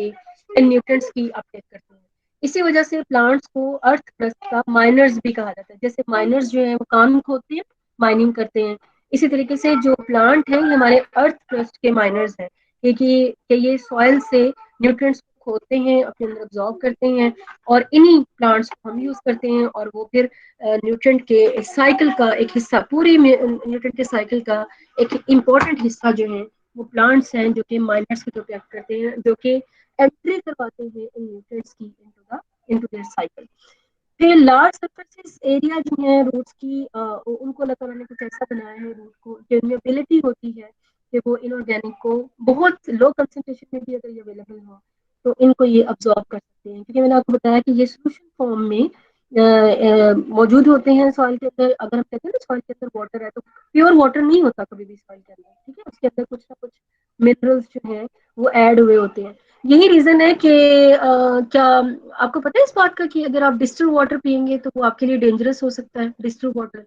न्यूट्रिएंट्स की अपटेक करते हैं। इसी वजह से प्लांट्स को अर्थ क्रस्ट का माइनर्स भी कहा जाता है। जैसे माइनर्स जो है वो कान खोदते हैं, माइनिंग करते हैं, इसी तरीके से जो प्लांट हैं ये हमारे अर्थ क्रस्ट के माइनर्स हैं, क्योंकि ये सॉइल से न्यूट्रिएंट्स को खोदते हैं, अपने अंदर अब्जॉर्ब करते हैं, और इन्हीं प्लांट्स को हम यूज करते हैं, और वो फिर न्यूट्रिएंट के साइकिल का एक हिस्सा, पूरी न्यूट्रिएंट के साइकिल का एक इम्पोर्टेंट हिस्सा जो है वो प्लांट्स हैं जो कि माइनर्स के तौर पे एक्ट करते हैं, जो कि एंट्री करवाते हैं इन न्यूट्रिएंट्स की इनटू देयर साइकिल। फिर लार्ज सरफेसेस एरिया जो है रूट्स की, उनको अल्लाह ताला ने कुछ ऐसा बनाया है रूट को, जिनमें एबिलिटी होती है कि वो इनऑर्गेनिक को बहुत लो कंसंट्रेशन में भी अगर ये अवेलेबल हो तो इनको ये अब्जॉर्ब कर सकते हैं, क्योंकि मैंने आपको बताया कि ये सोल्यूशन फॉर्म में मौजूद होते हैं सॉइल के अंदर। अगर हम कहते हैं ना सॉइल के अंदर वाटर है, तो प्योर वाटर नहीं होता कभी भी सॉइल के अंदर, ठीक है, उसके अंदर कुछ ना कुछ मिनरल्स जो है वो ऐड हुए होते हैं। यही रीजन है कि क्या आपको पता है इस बात का कि अगर आप डिस्टिल वाटर पियेंगे तो वो आपके लिए डेंजरस हो सकता है, डिस्टिल वाटर,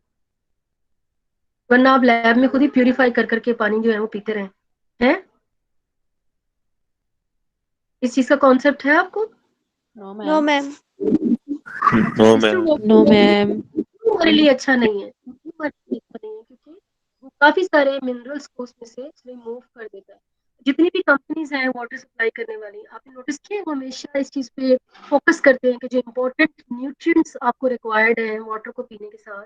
वरना आप लैब में खुद ही प्यूरिफाई कर करके पानी जो है वो पीते रहे हैं। इस चीज का कॉन्सेप्ट है आपको? No no ma'am. Ma'am. No distil ma'am. Water no ma'am. हमारे लिए अच्छा नहीं है, हमारे लिए अच्छा नहीं है क्योंकि वो काफी सारे मिनरल्स को उसमें से रिमूव कर देता है। जितनी भी कंपनीज हैं वाटर सप्लाई करने वाली, आपने नोटिस किया है वो हमेशा इस चीज पे फोकस करते हैं कि जो इम्पोर्टेंट न्यूट्रिएंट्स आपको रिक्वायर्ड है वाटर को पीने के साथ,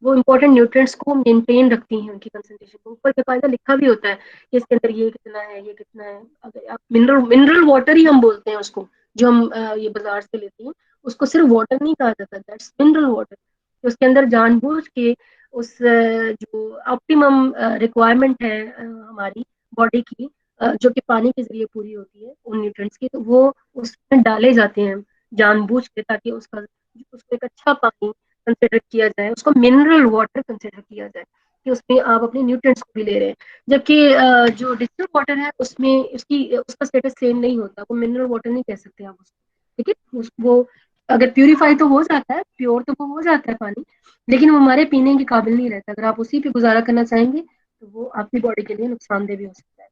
वो इम्पोर्टेंट न्यूट्रिएंट्स को मेंटेन रखती हैं, उनकी कंसंट्रेशन को ऊपर बेकायदा लिखा भी होता है कि इसके अंदर ये कितना है, ये कितना है। अगर आप मिनरल मिनरल वाटर ही हम बोलते हैं उसको, जो हम ये बाजार से लेते हैं, उसको सिर्फ वाटर नहीं कहा जाता, दैट्स मिनरल वाटर। तो उसके अंदर जानबूझ के उस जो ऑप्टिमम रिक्वायरमेंट है हमारी बॉडी की, जो कि पानी के जरिए पूरी होती है उन न्यूट्रिएंट्स की, तो वो उसमें डाले जाते हैं जानबूझ के, ताकि उसका उसको एक अच्छा पानी कंसिडर किया जाए, उसको मिनरल वाटर कंसिडर किया जाए कि उसमें आप अपने न्यूट्रिएंट्स को भी ले रहे हैं। जबकि जो डिस्टिल्ड वाटर है उसमें उसका स्टेटस सेम नहीं होता, वो मिनरल वाटर नहीं कह सकते आप उसको, ठीक है। वो अगर प्यूरिफाई तो हो जाता है, प्योर तो वो हो जाता है पानी, लेकिन वो हमारे पीने के काबिल नहीं रहता। अगर आप उसी पे गुजारा करना चाहेंगे तो वो आपकी बॉडी के लिए नुकसानदेह भी हो सकता है।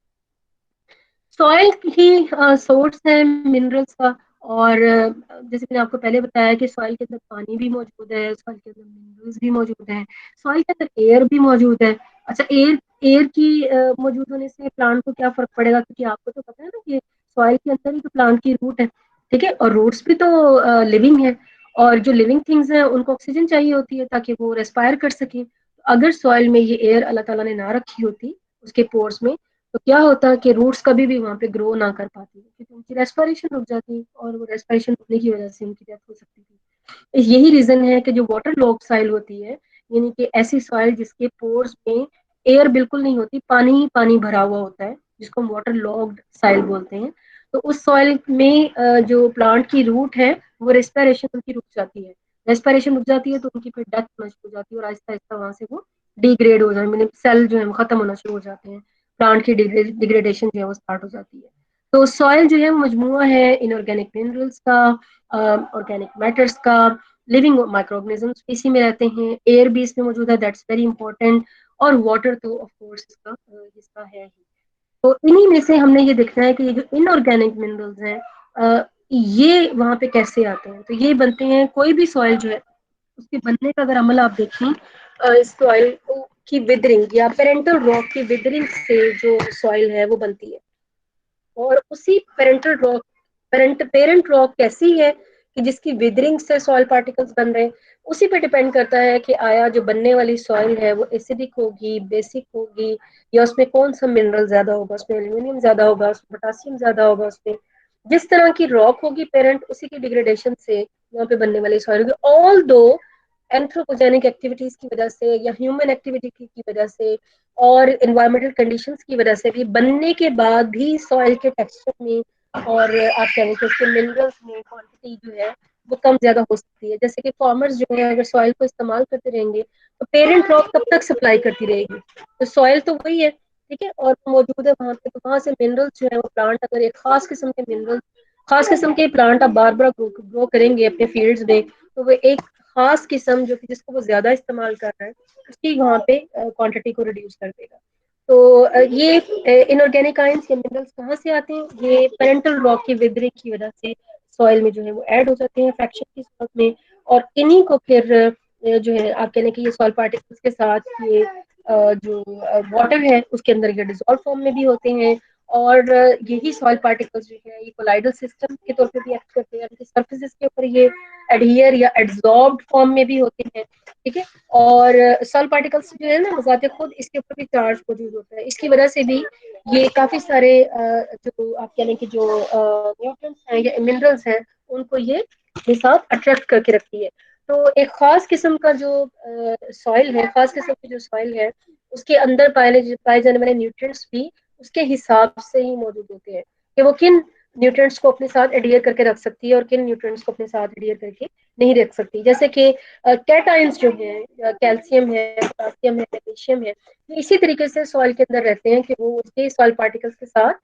सॉइल ही सोर्स है मिनरल्स का, और जैसे मैंने आपको पहले बताया कि सॉइल के अंदर पानी भी मौजूद है, सॉइल के अंदर मिनरल्स भी मौजूद है, सॉइल के अंदर एयर भी मौजूद है। अच्छा, एयर एयर की मौजूद होने से प्लांट को क्या फर्क पड़ेगा, क्योंकि आपको तो पता है ना कि सॉइल के अंदर ही तो प्लांट की रूट है, ठीक है, और रूट्स भी तो लिविंग है, और जो लिविंग थिंग्स हैं उनको ऑक्सीजन चाहिए होती है ताकि वो रेस्पायर कर सकें। अगर सॉइल में ये एयर अल्लाह ताला ने ना रखी होती उसके पोर्स में, तो क्या होता कि रूट्स कभी भी वहां पे ग्रो ना कर पाती, क्योंकि उनकी रेस्पिरेशन रुक जाती, और वो रेस्पिरेशन रुकने की वजह से उनकी डेथ हो सकती थी। यही रीजन है कि जो वाटर लॉग सॉइल होती है, यानी कि ऐसी सॉइल जिसके पोर्स में एयर बिल्कुल नहीं होती, पानी ही पानी भरा हुआ होता है, जिसको हम वाटर लॉग्ड सॉइल बोलते हैं, तो उस सॉइल में जो प्लांट की रूट है वो रेस्पिरेशन उनकी रुक जाती है। रेस्पिरेशन रुक जाती है तो उनकी फिर डेथ होना शुरू हो जाती है, और आहिस्ता आहिस्ता वहां से वो डिग्रेड हो जाए, मतलब सेल जो है वो खत्म होना शुरू हो जाते हैं, प्लांट की डिग्रेडेशन जो है वो स्टार्ट हो जाती है। तो सॉइल जो है वो मजमुआ है इनऑर्गेनिक मिनरल्स का, ऑर्गेनिक मैटर्स का, लिविंग माइक्रो ऑर्गेनिजम्स इसी में रहते हैं, एयर भी इसमें मौजूद है, दैट्स वेरी इंपॉर्टेंट, और वाटर तो ऑफ कोर्स इसका हिस्सा है ही। तो इन्हीं में से हमने ये देखना है कि ये जो इनऑर्गेनिक मिनरल्स हैं ये वहां पे कैसे आते हैं। तो ये बनते हैं, कोई भी सॉइल जो है उसके बनने का अगर अमल आप देखें, सॉइल की विदरिंग या पेरेंटल रॉक की विदरिंग से जो सॉइल है वो बनती है, और उसी पेरेंटल रॉक पेरेंट रॉक कैसी है कि जिसकी विदरिंग से सॉइल पार्टिकल्स बन रहे हैं, उसी पे डिपेंड करता है कि आया जो बनने वाली सॉइल है वो एसिडिक होगी, बेसिक होगी, या उसमें कौन सा मिनरल ज्यादा होगा, उसमें एल्यूमिनियम ज्यादा होगा, उसमें पोटासियम ज्यादा होगा, उसमें जिस तरह की रॉक होगी पेरेंट, उसी की डिग्रेडेशन से वहाँ पे बनने वाली सॉइल होगी। ऑल दो एंथ्रोपोजेनिक एक्टिविटीज की वजह से या ह्यूमन एक्टिविटी की वजह से और इन्वायरमेंटल कंडीशंस की वजह से भी बनने के बाद भी सॉइल के टेक्सचर में और आप कहें कि उसके मिनरल्स में क्वांटिटी जो है वो कम ज्यादा हो सकती है। जैसे कि फार्मर्स जो है अगर सॉइल को इस्तेमाल करते रहेंगे तो पेरेंट रॉक कब तक सप्लाई करती रहेगी, तो सॉइल तो वही है, ठीक है, और मौजूद है वहां पे, तो वहां से मिनरल्स जो है वो प्लांट अगर एक खास किस्म के मिनरल, खास किस्म के प्लांट आप बार बार ग्रो करेंगे अपने फील्ड्स में, तो वो एक खास किस्म जो कि जिसको वो ज्यादा इस्तेमाल कर रहा है उसकी वहाँ पे क्वांटिटी को रिड्यूस कर देगा। तो ये इनऑर्गेनिक आयंस या मिनरल्स कहाँ से आते हैं, ये पेरेंटल रॉक की विदरिंग की वजह से सॉइल में जो है वो ऐड हो जाते हैं फ्रैक्शन की सूरत में, और इन्हीं को फिर जो है आप कह लें कि ये सॉइल पार्टिकल्स के साथ ये जो वाटर है उसके अंदर ये डिजॉल्व फॉर्म में भी होते हैं, और यही सॉइल पार्टिकल्स जो है ये कोलाइडल सिस्टम के तौर पे भी एक्ट करते हैं, यानी सर्फेसिस के ऊपर ये एडहियर या एड्सॉर्ब्ड फॉर्म में भी होते हैं, ठीक है, और सॉइल पार्टिकल्स जो है ना बजाते खुद इसके ऊपर भी चार्ज मौजूद होता है, इसकी वजह से भी ये काफी सारे जो आप कह लें कि जो न्यूट्रिएंट्स हैं या मिनरल्स हैं उनको ये अपने साथ अट्रैक्ट करके रखती है। तो एक खास किस्म का जो सॉइल है, खास किस्म की जो सॉइल है, उसके अंदर पाए जाने वाले न्यूट्रिएंट्स भी उसके हिसाब से ही मौजूद होते हैं कि वो किन न्यूट्रिएंट्स को अपने साथ एडियर करके रख सकती है और किन न्यूट्रिएंट्स को अपने साथ एडियर करके नहीं रख सकती। जैसे कि कैटाइंस जो है, कैल्शियम है, पोटासियम है, मैग्नीशियम है, ये इसी तरीके से सॉइल के अंदर रहते हैं कि वो उसके सॉइल पार्टिकल्स के साथ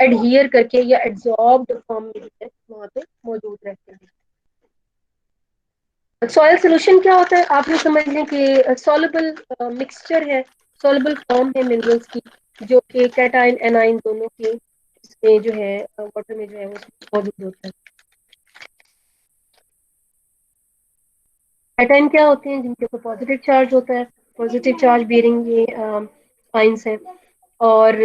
एडहियर करके या एड्सॉर्ब्ड फॉर्म में जो है वहां पे मौजूद रहते हैं। सॉइल सोल्यूशन क्या होता है? आप ये समझ लें कि सॉल्युबल मिक्सचर है, सॉल्युबल फॉर्म है मिनरल्स की, जो कि कैटाइन एनाइन दोनों के इसमें जो है वाटर में जो है वो मौजूद होता है। कैटाइन क्या होते हैं? जिनके ऊपर पॉजिटिव चार्ज होता है, पॉजिटिव चार्ज बेरिंग ये आइंस हैं। और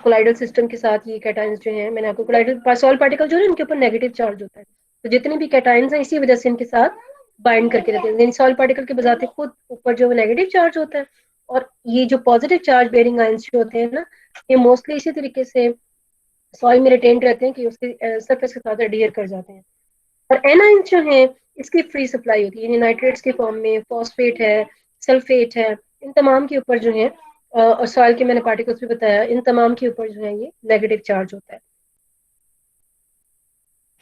कोलाइडल सिस्टम के साथ ये कैटाइंस जो हैं, मैंने आपको कोलाइडल सॉल्ट पार्टिकल जो है इनके ऊपर नेगेटिव चार्ज होता है, तो जितने भी कैटाइंस हैं इसी वजह से इनके साथ बाइंड करके रहते हैं। सॉल्ट पार्टिकल के बजाते खुद ऊपर जो नेगेटिव चार्ज होता है, और ये जो पॉजिटिव चार्ज बेरिंग आइंस जो होते हैं ना, ये मोस्टली इसी तरीके से सॉइल में रिटेन्ड रहते हैं कि उसके सरफेस के साथ एडियर कर जाते हैं। और एनाइन जो है इसकी फ्री सप्लाई होती है, यानी नाइट्रेट्स के फॉर्म में, फॉस्फेट है, सल्फेट है, इन तमाम के ऊपर जो है और सॉइल के मैंने पार्टिकल्स भी बताया, इन तमाम के ऊपर जो है ये नेगेटिव चार्ज होता है।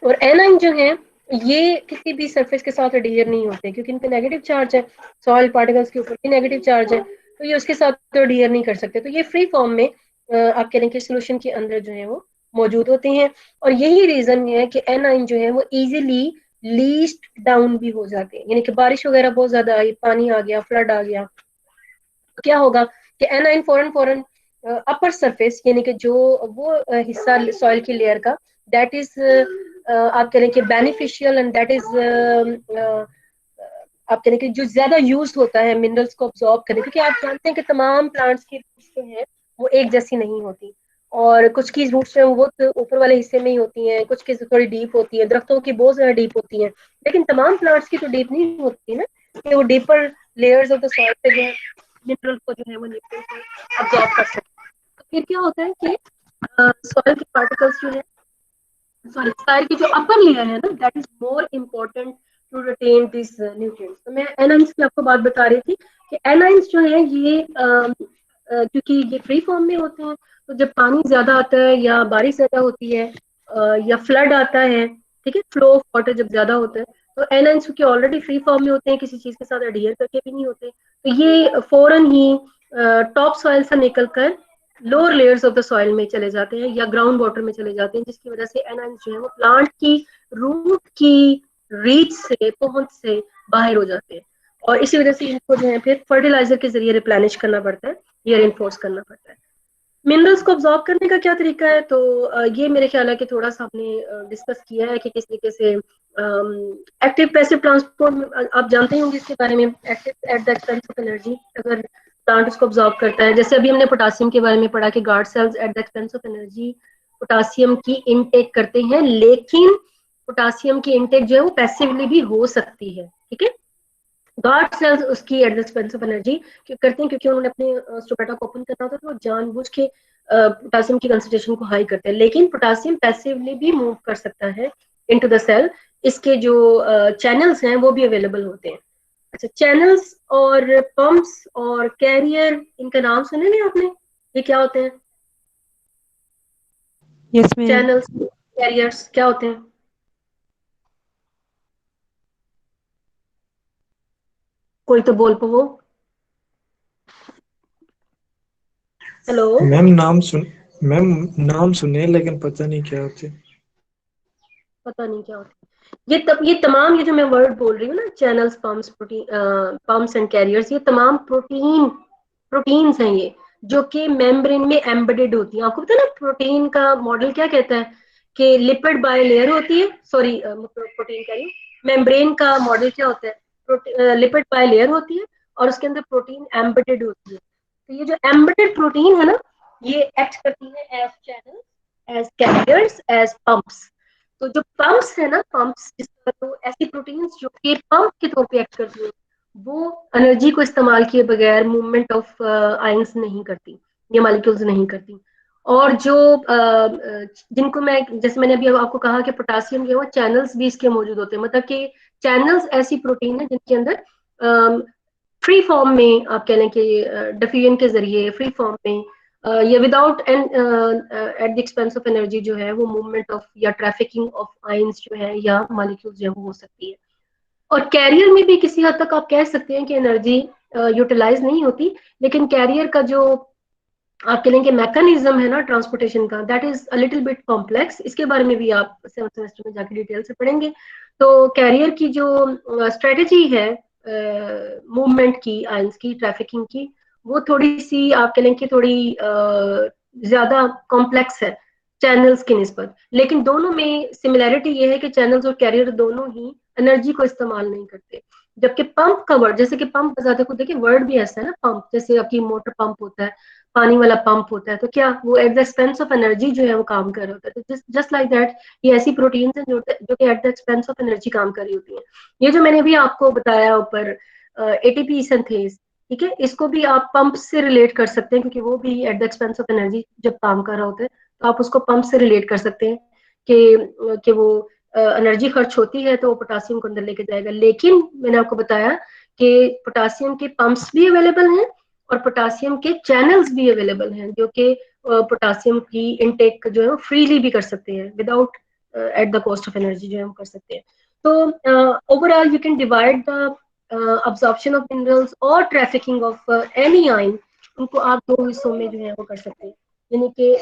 और एनाइन जो है ये किसी भी सरफेस के साथ एडियर नहीं होते क्योंकि इन पे नेगेटिव चार्ज है, सॉइल पार्टिकल्स के ऊपर भी नेगेटिव चार्ज है, तो ये उसके साथ तो एडियर नहीं कर सकते। तो ये फ्री फॉर्म में आप कह रहे हैं कि सोल्यूशन के अंदर जो है वो मौजूद होते हैं। और यही रीजन है कि एनाइन जो है वो इजीली लीस्ट डाउन भी हो जाते हैं, यानी कि बारिश वगैरह बहुत ज्यादा आई, पानी आ गया, फ्लड आ गया, तो क्या होगा कि एनाइन फौरन फौरन अपर सरफेस, यानी कि जो वो हिस्सा सॉइल की लेयर का, दैट इज आप कह रहे हैं कि बेनिफिशियल एंड दैट इज आप कह रहे हैं कि जो ज्यादा यूज होता है मिनरल्स को अब्सॉर्ब करने, क्योंकि आप जानते हैं कि तमाम प्लांट्स की रूट्स जो है वो एक जैसी नहीं होती, और कुछ की रूट्स जो है वो तो ऊपर वाले हिस्से में ही होती हैं, कुछ की थोड़ी डीप होती है, दरख्तों की बहुत ज्यादा डीप होती है, लेकिन तमाम प्लांट्स की तो डीप नहीं होती ना, कि वो deeper layers of the soil पे जो है मिनरल को जो है वो न्यूट्रिएंट्स अब्सॉर्ब कर सकते हैं। तो फिर क्या होता है कि सॉइल के पार्टिकल्स जो है, सॉरी सॉइल की जो अपर लेयर है ना, that is more important to retain this nutrients. तो मैं एनाइंस की आपको बात बता रही थी कि एनाइंस जो है ये क्योंकि ये फ्री फॉर्म में होते हैं, तो जब पानी ज्यादा आता है या बारिश ज्यादा होती है या फ्लड आता है, ठीक है, फ्लो ऑफ वाटर जब ज्यादा होता है, तो एनाइंस क्योंकि ऑलरेडी फ्री फॉर्म में होते हैं, किसी चीज के साथ एडियर करके भी नहीं होते, तो ये फौरन ही टॉप सॉइल से निकलकर lower layers of the soil में चले जाते हैं या ग्राउंड वाटर में चले जाते हैं, जिसकी वजह से एनाइंस जो है वो प्लांट की रूट की रीच से, पहुंच से बाहर हो जाते हैं, और इसी वजह से इनको जो है फिर फर्टिलाइजर के जरिए रिप्लेनिश करना पड़ता है या इनफोर्स करना पड़ता है। मिनरल्स को ऑब्जॉर्व करने का क्या तरीका है? तो ये मेरे ख्याल है कि थोड़ा सा आपने डिस्कस किया है कि किस तरीके से एक्टिव पैसिव ट्रांसपोर्ट, आप जानते होंगे इसके बारे में, active at the expense of energy, अगर प्लांट उसको ऑब्जॉर्व करता है, जैसे अभी हमने पोटासियम के बारे में पढ़ा कि guard cells at the expense of energy potassium की इनटेक करते हैं, लेकिन पोटासियम की इनटेक जो है वो पैसिवली भी हो सकती है, ठीक है। गार्ड सेल्स उसकी at the expense of energy करते हैं क्योंकि उन्होंने अपने स्टोमेटा को ओपन करना होता है, तो वो जानबूझ के पोटासियम की कंसंट्रेशन को हाई करते हैं, लेकिन पोटासियम पैसिवली भी मूव कर सकता है इनटू द सेल, इसके जो चैनल्स हैं वो भी अवेलेबल होते हैं। अच्छा, चैनल्स और पंप्स और कैरियर, इनका नाम सुने नहीं आपने? ये क्या होते हैं? Yes ma'am. चैनल्स, कैरियर्स क्या होते हैं? कोई तो बोल पो। हेलो, मैम नाम सुने लेकिन पता नहीं क्या होते। पता नहीं क्या होता ये तमाम, ये जो मैं वर्ड बोल रही हूँ ना, channels, pumps, protein, pumps and carriers, ये तमाम प्रोटीन्स हैं ये, जो कि मेम्ब्रेन में एम्बेडेड होती हैं। आपको पता है ना प्रोटीन का मॉडल क्या कहता है कि लिपिड बाय लेयर होती है, सॉरी प्रोटीन कह रही हूँ, मेम्ब्रेन का मॉडल क्या होता है, लिपिड बाय लेयर होती है और उसके अंदर प्रोटीन एम्बेडेड होती है। तो ये जो एम्बेडेड प्रोटीन है ना, ये एक्ट करती है as channel, as carriers, as pumps. तो जो पंप्स है ना, पंप्स, तो ऐसी प्रोटीन्स जो कि पंप के तौर पे एक्ट करती है, वो एनर्जी को इस्तेमाल किए बगैर मूवमेंट ऑफ आयंस नहीं करती, ये मॉलिक्यूल्स नहीं करती। और जो जिनको मैं, जैसे मैंने अभी आपको कहा कि पोटासियम जो है वो चैनल्स भी इसके मौजूद होते हैं, मतलब कि चैनल्स ऐसी प्रोटीन है जिनके अंदर फ्री फॉर्म में, आप कह लें कि डिफ्यूजन के जरिए फ्री फॉर्म में या without at the expense of energy जो है वो मूवमेंट ऑफ या ट्रैफिकिंग ऑफ आयंस जो है या मॉलिक्यूल्स जो है वो हो सकती है। और कैरियर में भी किसी हद तक आप कह सकते हैं कि एनर्जी यूटिलाइज नहीं होती, लेकिन कैरियर का जो आप कह लेंगे मैकेनिज्म है ना ट्रांसपोर्टेशन का, that is a little bit complex. इसके बारे में भी आप 7th सेमेस्टर में जाके डिटेल से पढ़ेंगे। तो कैरियर की जो स्ट्रेटेजी है मूवमेंट की, आयंस की, ट्रैफिकिंग की, वो थोड़ी सी आप कह लें कि थोड़ी ज्यादा कॉम्प्लेक्स है चैनल्स की निस्बत। लेकिन दोनों में सिमिलैरिटी ये है कि चैनल्स और कैरियर दोनों ही एनर्जी को इस्तेमाल नहीं करते। जबकि पंप का वर्ड, जैसे कि पंप बजाते खुद देखिए वर्ड भी ऐसा है ना, पंप जैसे आपकी मोटर पंप होता है, पानी वाला पंप होता है, तो क्या वो at the expense of energy जो है वो काम कर रहा होता है। तो जस्ट लाइक दैट ये ऐसी प्रोटीन्स हैं जो कि at the expense of energy काम कर रही होती हैं। ये जो मैंने भी आपको बताया ऊपर एटीपी सिंथेज, ठीक है, इसको भी आप पंप से रिलेट कर सकते हैं, क्योंकि वो भी at the expense of energy जब काम कर रहा होता है, तो आप उसको पंप से रिलेट कर सकते हैं कि वो एनर्जी खर्च होती है तो वो पोटासियम को अंदर लेके जाएगा। लेकिन मैंने आपको बताया कि पोटासियम के पंप्स भी अवेलेबल हैं और पोटासियम के चैनल्स भी अवेलेबल हैं, जो कि पोटासियम की इनटेक जो है वो फ्रीली भी कर सकते हैं without at the cost of energy जो है हम कर सकते हैं। तो overall you can divide the absorption of minerals और ट्रैफिकिंग ऑफ एनी आयन, उनको आप दो हिस्सों में जो है वो कर सकते हैं। यानी कि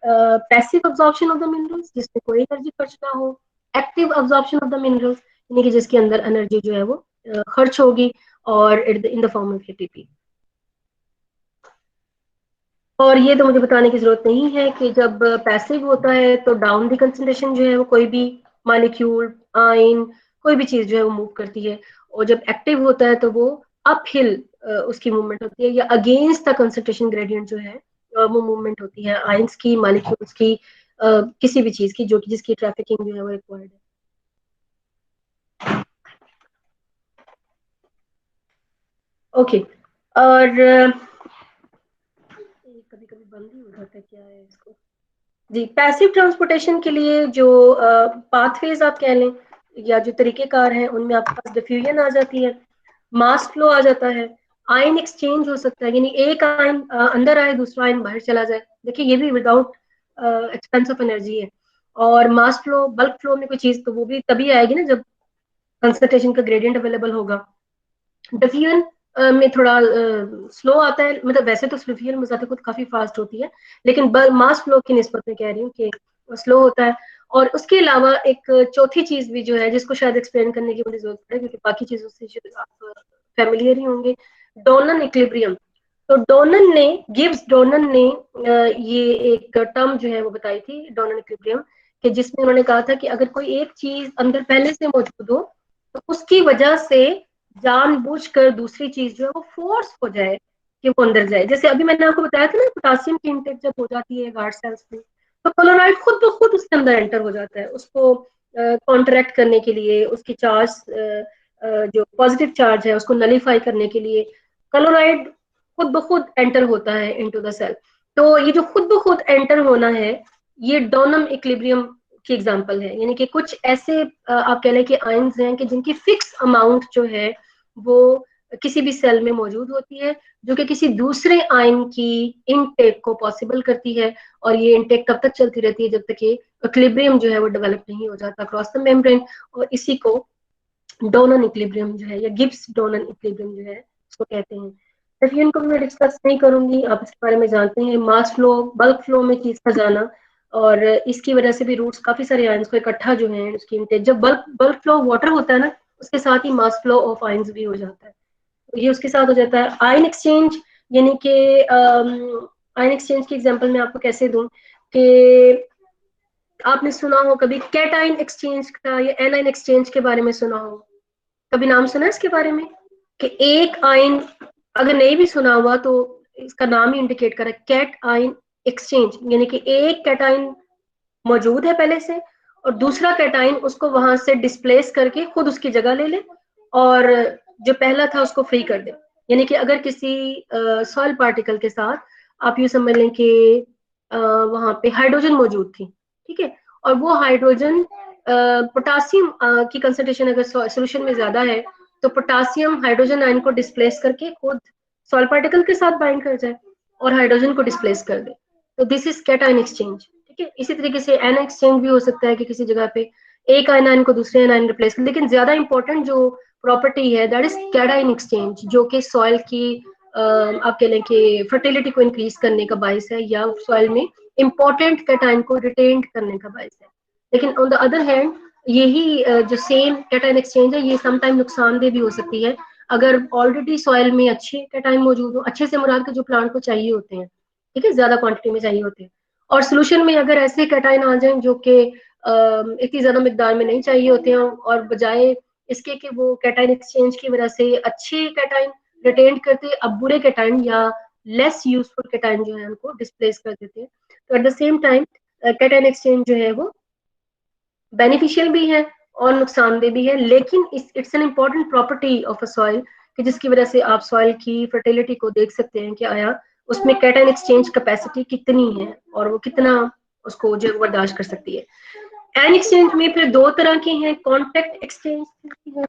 passive absorption of the minerals जिसमें कोई एनर्जी खर्च ना हो, active absorption of the minerals यानी कि जिसके अंदर एनर्जी जो है वो खर्च होगी और in the form of ATP. और ये तो मुझे बताने की जरूरत नहीं है कि जब पैसिव होता है तो डाउन दी कंसंट्रेशन जो है वो कोई भी मॉलिक्यूल, आयन, कोई भी चीज जो है वो मूव करती है, और जब एक्टिव होता है तो वो अप हिल उसकी मूवमेंट होती है, या अगेंस्ट द कंसंट्रेशन ग्रेडियंट जो है वो मूवमेंट होती है आयंस की, मॉलिक्यूल्स की, किसी भी चीज की जो कि जिसकी ट्रैफिकिंग जो है वो रिक्वायर्ड है। ओके, और कभी कभी बंद ही हो जाता है, क्या है इसको जी। पैसिव ट्रांसपोर्टेशन के लिए जो पाथवेज आप कह लें या जो तरीकेकार हैं, उनमें आपके पास डिफ्यूजन आ जाती है, मास फ्लो आ जाता है, आयन एक्सचेंज हो सकता है, यानी एक आयन अंदर आए दूसरा आयन बाहर चला जाए। देखिए ये भी विदाउट एक्सपेंस ऑफ एनर्जी है। और मास फ्लो, बल्क फ्लो में कोई चीज तो वो भी तभी आएगी ना जब कंसंट्रेशन का ग्रेडियंट अवेलेबल होगा। डिफ्यूजन में थोड़ा स्लो आता है, मतलब वैसे तो डिफ्यूजन में ज्यादा खुद काफी फास्ट होती है, लेकिन मास फ्लो की निस्बत में कह रही हूँ कि स्लो होता है। और उसके अलावा एक चौथी चीज भी जो है जिसको शायद एक्सप्लेन करने की मुझे जरूरत पड़े, क्योंकि बाकी चीजों से आप फैमिलियर ही होंगे, डोनन इक्विलिब्रियम। तो डोनन ने, गिब्स डोनन ने ये एक टर्म जो है वो बताई थी, डोनन इक्विलिब्रियम, कि जिसमें उन्होंने कहा था कि अगर कोई एक चीज अंदर पहले से मौजूद हो तो उसकी वजह से जानबूझकर दूसरी चीज जो है वो फोर्स हो जाए कि वो अंदर जाए। जैसे अभी मैंने आपको बताया था ना, पोटासियम की इंटेक जब हो जाती है गार्ड सेल्स में, तो क्लोराइड खुद ब खुद उसके अंदर एंटर हो जाता है, उसको कॉन्ट्रैक्ट करने के लिए, उसकी चार्ज जो पॉजिटिव चार्ज है उसको नलीफाई करने के लिए क्लोराइड खुद ब खुद एंटर होता है इनटू द सेल। तो ये जो खुद ब खुद एंटर होना है, ये डोनम इक्विलिब्रियम की एग्जांपल है। यानी कि कुछ ऐसे आप कह लें कि आयंस हैं कि जिनकी फिक्स अमाउंट जो है वो किसी भी सेल में मौजूद होती है, जो कि किसी दूसरे आयन की इनटेक को पॉसिबल करती है। और ये इनटेक तब तक चलती रहती है जब तक कि इक्विलिब्रियम जो है वो डेवलप नहीं हो जाता क्रॉस द मेम्ब्रेन, और इसी को डोनन इक्विलिब्रियम जो है या गिब्स डोनन इक्विलिब्रियम जो है उसको कहते हैं। डिफ्यूजन को भी मैं डिस्कस नहीं करूंगी, आप इसके बारे में जानते हैं। मास फ्लो, बल्क फ्लो में चीज का जाना, और इसकी वजह से भी रूट्स काफी सारे आयंस को इकट्ठा जो है उसकी इंटेक, जब बल्क फ्लो वाटर होता है ना, उसके साथ ही मास फ्लो ऑफ आयंस भी हो जाता है, तो ये उसके साथ हो जाता है। आयन एक्सचेंज, यानी कि आयन एक्सचेंज की एग्जांपल मैं आपको कैसे दूं कि आपने सुना हो कभी कैटायन एक्सचेंज का या एनायन एक्सचेंज के बारे में सुना हो, कभी नाम सुना है इसके बारे में? कि एक आयन, अगर नहीं भी सुना हुआ तो इसका नाम ही इंडिकेट कर रहा है, कैट आयन एक्सचेंज, यानी कि एक कैटायन मौजूद है पहले से और दूसरा कैटायन उसको वहां से डिस्प्लेस करके खुद उसकी जगह ले ले और जो पहला था उसको फ्री कर दे। यानी कि अगर किसी सॉइल पार्टिकल के साथ आप यूं समझ लें कि वहां पे हाइड्रोजन मौजूद थी, ठीक है, और वो हाइड्रोजन पोटासियम की कंसंट्रेशन अगर सोल्यूशन में ज्यादा है तो पोटासियम हाइड्रोजन आयन को डिस्प्लेस करके खुद सॉइल पार्टिकल के साथ बाइंड कर जाए और हाइड्रोजन को डिस्प्लेस कर दे, तो दिस इज कैटायन एक्सचेंज, ठीक है। इसी तरीके से एन एक्सचेंज भी हो सकता है कि किसी जगह पे एक आयन को दूसरे आयन रिप्लेस कर, लेकिन ज्यादा इंपॉर्टेंट जो प्रॉपर्टी है दैट इज कैटायन एक्सचेंज, जो कि सॉइल की आप कह लें कि फर्टिलिटी को इंक्रीज करने का बायस है या सॉइल में इंपॉर्टेंट कैटायन को रिटेन करने का बायस है। लेकिन ऑन द अदर हैंड यही जो सेम कैटायन एक्सचेंज है ये समटाइम नुकसानदेह भी हो सकती है अगर ऑलरेडी सॉइल में अच्छे कैटायन मौजूद हो, अच्छे से मुराद के जो प्लांट को चाहिए होते हैं, ठीक है, ज्यादा क्वांटिटी में चाहिए होते हैं, और सोल्यूशन में अगर ऐसे कैटायन आ जाए जो कि इतनी ज्यादा मिकदार में नहीं चाहिए होते हैं, और बजाय इसके कि वो कैटायन एक्सचेंज की वजह से अच्छे कैटायन रिटेन करते, अब बुरे कैटायन या लेस यूजफुल कैटायन जो है उनको डिस्प्लेस कर देते हैं। तो at the same time cation exchange जो है वो बेनिफिशियल भी है और नुकसानदेह भी है, लेकिन it's an important property of a soil कि जिसकी वजह से आप सॉइल की फर्टिलिटी को देख सकते हैं कि आया उसमें कैटायन एक्सचेंज कैपेसिटी कितनी है और वो कितना उसको जो बर्दाश्त कर सकती है। एन एक्सचेंज में फिर दो तरह के हैं, कॉन्टैक्ट एक्सचेंज है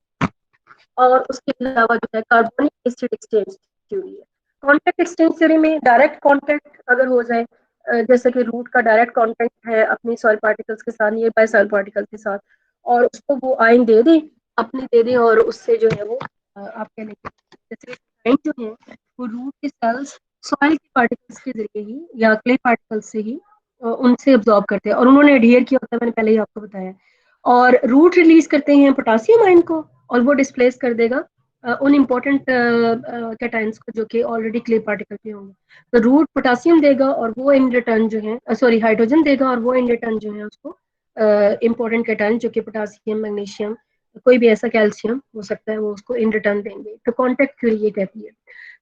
और उसके अलावा जो है कार्बोनिक एसिड एक्सचेंज थ्योरी है। कॉन्टैक्ट एक्सचेंज थ्योरी में डायरेक्ट कॉन्टैक्ट अगर हो जाए, जैसे कि रूट का डायरेक्ट कॉन्टैक्ट है अपनी सॉइल पार्टिकल्स के साथ, नियर बाय सॉइल पार्टिकल्स के साथ, और उसको वो आयन दे दे अपने दे दे और उससे जो है वो आप कह लेंगे जैसे आयन जो है वो रूट के सेल्स सॉइल के पार्टिकल्स के जरिए ही या क्ले पार्टिकल्स से ही उनसे अब्जॉर्ब करते हैं, और उन्होंने एडहियर किया होता है, मैंने पहले ही आपको बताया, और रूट रिलीज करते हैं पोटासियम आयन को और वो डिस्प्लेस कर देगा उन इम्पोर्टेंट कैटायंस को जो कि ऑलरेडी क्ले पार्टिकल पे होंगे। तो रूट पोटासियम देगा और वो इन रिटर्न जो है सॉरी हाइड्रोजन देगा और वो इन रिटर्न जो है उसको इम्पोर्टेंट कैटायन जो कि पोटासियम मैग्नीशियम कोई भी ऐसा कैल्शियम हो सकता है वो उसको इन रिटर्न देंगे। तो कॉन्टैक्ट थ्योरी ये कहती है।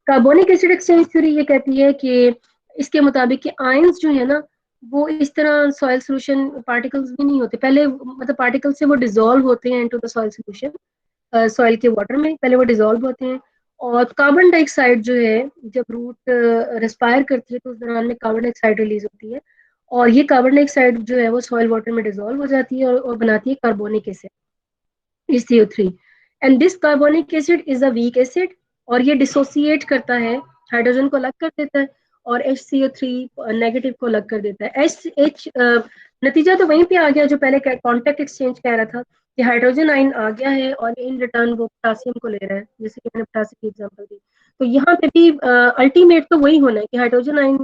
कार्बोनिक एसिड एक्सचेंज थ्योरी ये कहती है कि इसके मुताबिक कि आयंस जो है ना वो इस तरह सॉइल सोल्यूशन पार्टिकल्स भी नहीं होते पहले, मतलब पार्टिकल से वो डिसॉल्व होते हैं into the soil solution, soil के वाटर में पहले वो डिसॉल्व होते हैं, और कार्बन डाइऑक्साइड जो है जब रूट रेस्पायर करती है तो उस दौरान में कार्बन डाइऑक्साइड रिलीज होती है, और ये कार्बन डाइऑक्साइड जो है वो सॉइल वाटर में डिसॉल्व हो जाती है और बनाती है carbonic acid is CO3, and this carbonic acid is a weak acid, और ये डिसोसिएट करता है, हाइड्रोजन को अलग कर देता है और HCO3 नेगेटिव को अलग कर देता है। H नतीजा तो वहीं पे आ गया जो पहले कॉन्टैक्ट एक्सचेंज कह रहा था कि हाइड्रोजन आयन आ गया है और इन रिटर्न वो पोटासियम को ले रहा है, जैसे कि मैंने पोटासियम की एग्जांपल दी। तो यहाँ पे भी अल्टीमेट तो वही होना है कि हाइड्रोजन आयन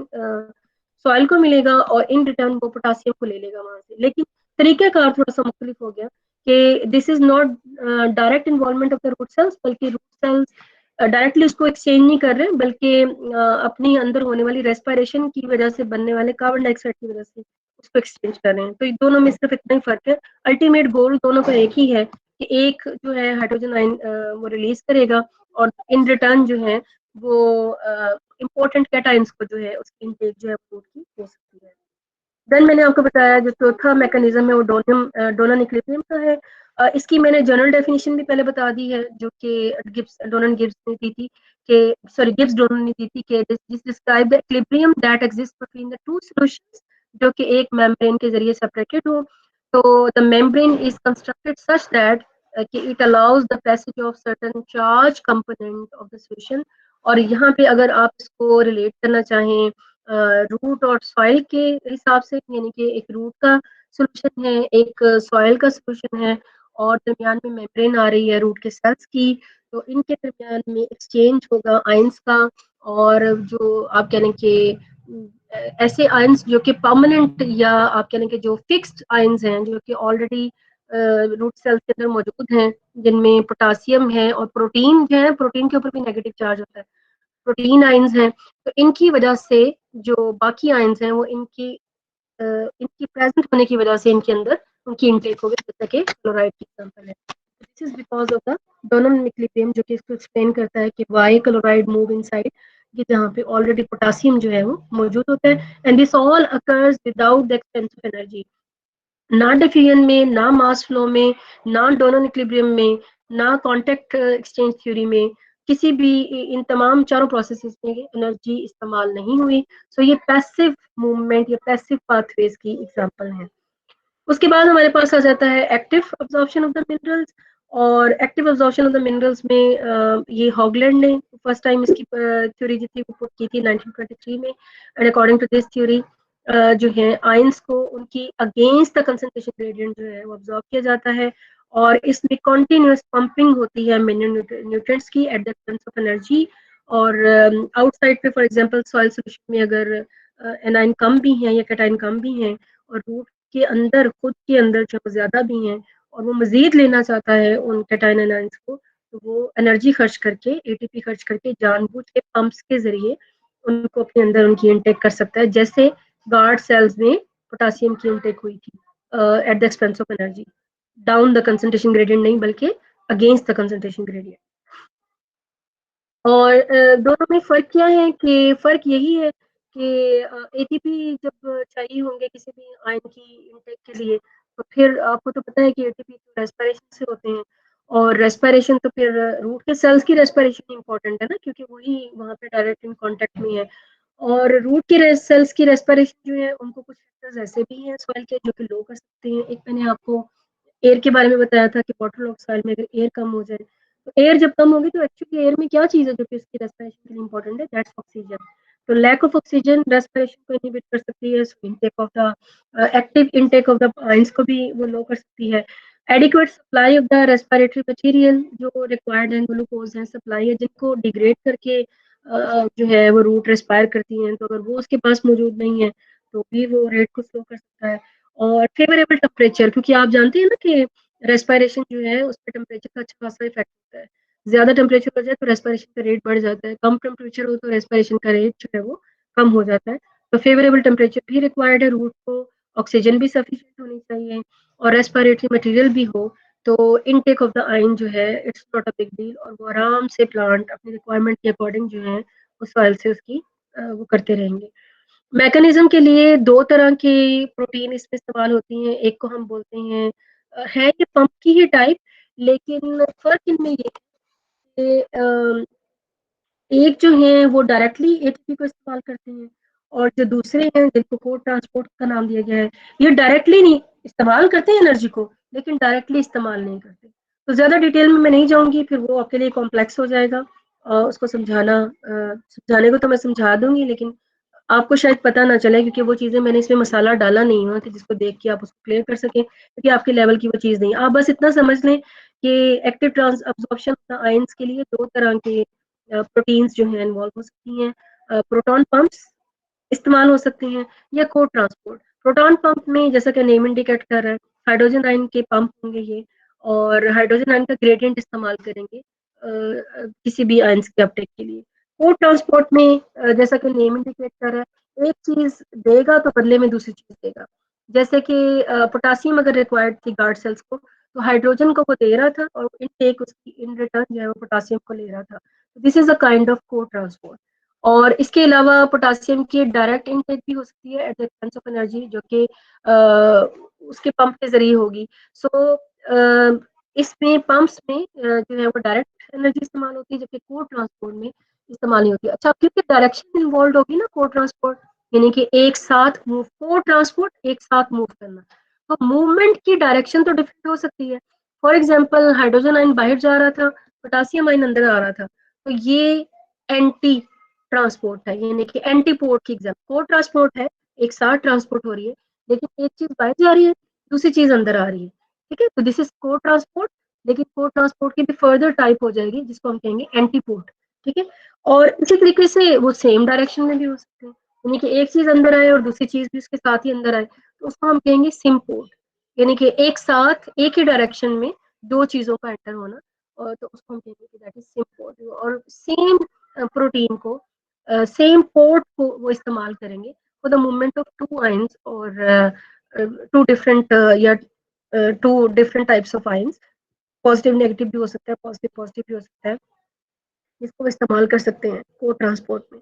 सॉइल को मिलेगा और इन रिटर्न वो पोटासियम को ले लेगा वहां से, लेकिन तरीकाकार थोड़ा सा मुख्तलिफ हो गया कि this is not direct involvement of the root cells, बल्कि रूट सेल्स डायरेक्टली उसको एक्सचेंज नहीं कर रहे बल्कि अपनी अंदर होने वाली रेस्पिरेशन की वजह से बनने वाले कार्बन डाइऑक्साइड की वजह से उसको एक्सचेंज कर रहे हैं। तो दोनों में सिर्फ इतना ही फर्क है, अल्टीमेट गोल दोनों का एक ही है कि एक जो है हाइड्रोजन आयन वो रिलीज करेगा और इन रिटर्न जो है वो इम्पोर्टेंट कैटायंस को जो है उसकी इनटेक जो है वो की हो सकती है। देन मैंने आपको बताया जो चौथा मैकेनिज्म है वो डोनर इक्विलिब्रियम का है। इसकी मैंने जनरल डेफिनेशन भी पहले बता दी है जो कि डोनर गिब्स ने दी थी कि सॉरी गिब्स डोनर ने दी थी कि this describe the equilibrium that exist between the two solutions जो कि एक मेम्ब्रेन के जरिए सेपरेटेड हो। तो the membrane is constructed such that कि it allows the passage of certain charge component of the solution, और यहाँ पे अगर आप इसको रिलेट करना चाहें रूट और सॉइल के हिसाब से, यानी कि एक रूट का सोल्यूशन है एक सॉइल का सोल्यूशन है और दरमियान में मेम्ब्रेन आ रही है रूट के सेल्स की, तो इनके दरमियान में एक्सचेंज होगा आयंस का, और जो आप कह लें कि ऐसे आयंस जो कि परमानेंट या आप कह लें कि जो फिक्स्ड आयंस हैं जो कि ऑलरेडी रूट सेल्स के अंदर मौजूद हैं जिनमें पोटासियम है और प्रोटीन जो है, प्रोटीन के ऊपर भी नेगेटिव चार्ज होता है, प्रोटीन आयंस हैं, तो इनकी वजह से जो बाकी आयंस हैं वो इनकी प्रेजेंट होने की वजह से इनके अंदर उनकी इनटेक हो गई, जैसा कि क्लोराइड की एग्जांपल है। This is because of the donor equilibrium जो कि इसको एक्सप्लेन करता है कि व्हाई क्लोराइड मूव इनसाइड, कि जहाँ पे ऑलरेडी पोटासियम जो है वो मौजूद होता है, and this all occurs without the expense of energy, ना डिफ्यूजन में, ना मास फ्लो में, ना डोनर इक्विलिब्रियम में, ना कॉन्टैक्ट एक्सचेंज थ्योरी में, किसी भी इन तमाम चारों प्रोसेसेस में एनर्जी इस्तेमाल नहीं हुई। सो ये पैसिव मूवमेंट या पैसिव पाथवेज की एग्जांपल है। उसके बाद हमारे पास आ जाता है active absorption of the minerals. और active absorption of the minerals में ये हॉगलैंड ने फर्स्ट टाइम इसकी थ्योरी जो थी वो पुट की थी 1923 में। And according to this theory जो है आयंस को उनकी अगेंस्ट द कंसंट्रेशन ग्रेडियंट जो है वो अब्जॉर्ब किया जाता है, और इसमें कॉन्टिन्यूस पंपिंग होती है न्यूट्रिएंट्स की at the expense of energy. और आउटसाइड पे फॉर एग्जांपल सॉइल सोल्यूशन में अगर एनाइन कम भी है या कैटाइन कम भी है और रूट के अंदर खुद के अंदर जो ज्यादा भी हैं और वो मजीद लेना चाहता है उन कैटाइन एनाइंस को, तो वो एनर्जी खर्च करके एटीपी खर्च करके जानबूझ के पंप्स के जरिए उनको अपने अंदर उनकी इनटेक कर सकता है, जैसे गार्ड सेल्स में पोटासियम की इनटेक हुई थी at the expense of energy, down the concentration gradient नहीं बल्कि अगेंस्ट द कंसंट्रेशन ग्रेडियंट। और दोनों में फर्क क्या है कि फर्क यही है कि एटीपी जब चाहिए होंगे किसी भी आयन की इनटेक के लिए, तो फिर आपको तो पता है कि एटीपी तो रेस्पिरेशन से होते हैं, और रेस्पिरेशन तो फिर रूट के सेल्स की रेस्पिरेशन इंपॉर्टेंट है ना, क्योंकि वही वहाँ पे डायरेक्ट इन कांटेक्ट में है। और रूट की सेल्स की रेस्पिरेशन जो है उनको कुछ फैक्टर्स ऐसे भी हैं सॉइल के जो कि लो कर सकते हैं। एक मैंने आपको एयर के बारे में बताया था कि बॉटल ऑफ सॉइल में अगर एयर कम हो जाए, तो एयर जब कम होगी तो एक्चुअली एयर में क्या चीज है जो कि इसकी रेस्पिरेशन के लिए इंपॉर्टेंट है, दैट्स ऑक्सीजन। तो लैक ऑफ ऑक्सीजन रेस्पिरेशन को इनहिबिट कर सकती है, intake of the active intake of the ions को भी वो लो कर सकती है। Adequate supply of the respiratory material जो रिक्वायर्ड है, ग्लूकोज है, सप्लाई है, जिनको डिग्रेड करके जो है वो रूट रेस्पायर करती हैं, तो अगर वो उसके पास मौजूद नहीं है तो भी वो रेट को स्लो कर सकता है। और फेवरेबल टेम्परेचर, क्योंकि आप जानते हैं ना कि रेस्पिरेशन जो है उस पर टेम्परेचर का अच्छा खासा इफेक्ट होता है। ज्यादा टेम्परेचर हो जाए तो रेस्पिरेशन का रेट बढ़ जाता है, कम टेम्परेचर हो तो रेस्पिरेशन का रेट जो है वो कम हो जाता है। तो फेवरेबल टेम्परेचर भी रिक्वायर्ड है, रूट को ऑक्सीजन भी सफिशिएंट होनी चाहिए और रेस्पिरेटरी मटेरियल भी हो। तो इनटेक ऑफ द आयन जो है it's not a big deal, और वो आराम से प्लांट अपनी रिक्वायरमेंट के अकॉर्डिंग जो है उस सॉइल से उसकी वो करते रहेंगे। मैकेनिज्म के लिए दो तरह की प्रोटीन इसमें इस्तेमाल होती हैं, एक को हम बोलते हैं है ये पंप की ही टाइप, लेकिन फर्क इनमें ये है कि एक जो है वो डायरेक्टली एटीपी को इस्तेमाल करते हैं, और जो दूसरे हैं जिनको कोड ट्रांसपोर्ट का नाम दिया गया है, ये डायरेक्टली नहीं इस्तेमाल करते हैं एनर्जी को, लेकिन डायरेक्टली इस्तेमाल नहीं करते। तो ज्यादा डिटेल में मैं नहीं जाऊंगी, फिर वो आपके लिए कॉम्प्लेक्स हो जाएगा उसको समझाने को तो मैं समझा दूंगी, लेकिन आपको शायद पता ना चले, क्योंकि वो चीजें मैंने इसमें मसाला डाला नहीं हुआ कि जिसको देख के आप उसको क्लियर कर सकें, क्योंकि आपके लेवल की वो चीज नहीं। आप बस इतना समझ लें कि एक्टिव ट्रांस अब्जॉर्प्शन आयंस के लिए दो तरह के प्रोटीन्स जो है इन्वॉल्व हो सकती हैं। प्रोटॉन पंप्स इस्तेमाल हो सकते हैं या कोड ट्रांसपोर्ट। प्रोटॉन पंप में जैसा कि नेम इंडिकेट कर रहा है, हाइड्रोजन आयन के पंप होंगे ये, और हाइड्रोजन आयन का ग्रेडियंट इस्तेमाल करेंगे किसी भी आयंस के अपटेक के लिए। कोड ट्रांसपोर्ट में जैसा कि नेम इंडिकेट कर रहा है, एक चीज देगा तो बदले में दूसरी चीज देगा। जैसे कि पोटासियम अगर रिक्वायर्ड थी गार्ड सेल्स को, तो हाइड्रोजन को वो दे रहा था और इनटेक उसकी इन रिटर्न जो है वो पोटासियम को ले रहा था। This is a kind of code transport. और इसके अलावा पोटासियम की डायरेक्ट इनटेक भी हो सकती है at the expense of energy, जो कि उसके पंप के जरिए होगी। सो इसमें पंप्स में जो है वो डायरेक्ट एनर्जी इस्तेमाल होती है, जबकि कोड ट्रांसपोर्ट में इस्तेमाल नहीं होती। अच्छा, क्योंकि डायरेक्शन इन्वॉल्व होगी ना कोड ट्रांसपोर्ट, यानी कि एक साथ मूव, कोड ट्रांसपोर्ट एक साथ मूव करना, तो मूवमेंट की डायरेक्शन तो डिफरेंट हो सकती है। फॉर एग्जाम्पल हाइड्रोजन आयन बाहर जा रहा था, पोटासियम आयन अंदर आ रहा था, तो ये एंटी ट्रांसपोर्ट है, यानी कि एंटी पोर्ट की एग्जाम। कोड ट्रांसपोर्ट है, एक साथ ट्रांसपोर्ट हो रही है, लेकिन एक चीज बाहर जा रही है, दूसरी चीज अंदर आ रही है। ठीक है, तो दिस इज कोड ट्रांसपोर्ट। लेकिन कोड ट्रांसपोर्ट की भी फर्दर टाइप हो जाएगी जिसको हम कहेंगे एंटी पोर्ट। ठीक है, और इसी तरीके से वो सेम डायरेक्शन में भी हो सकते हैं, यानी कि एक चीज अंदर आए और दूसरी चीज भी उसके साथ ही अंदर आए, तो उसको हम कहेंगे सिम्पोर्ट, यानी कि एक साथ एक ही डायरेक्शन में दो चीजों का एंटर होना, और तो उसको हम कहेंगे कि दैट इज सिम्पोर्ट। और सेम प्रोटीन को सेम पोर्ट को वो इस्तेमाल करेंगे for the movement of two ions, और टू डिफरेंट या two different types of ions. Positive negative भी हो सकता है, पॉजिटिव पॉजिटिव भी हो सकता है, जिसको इस्तेमाल कर सकते हैं कोड ट्रांसपोर्ट में।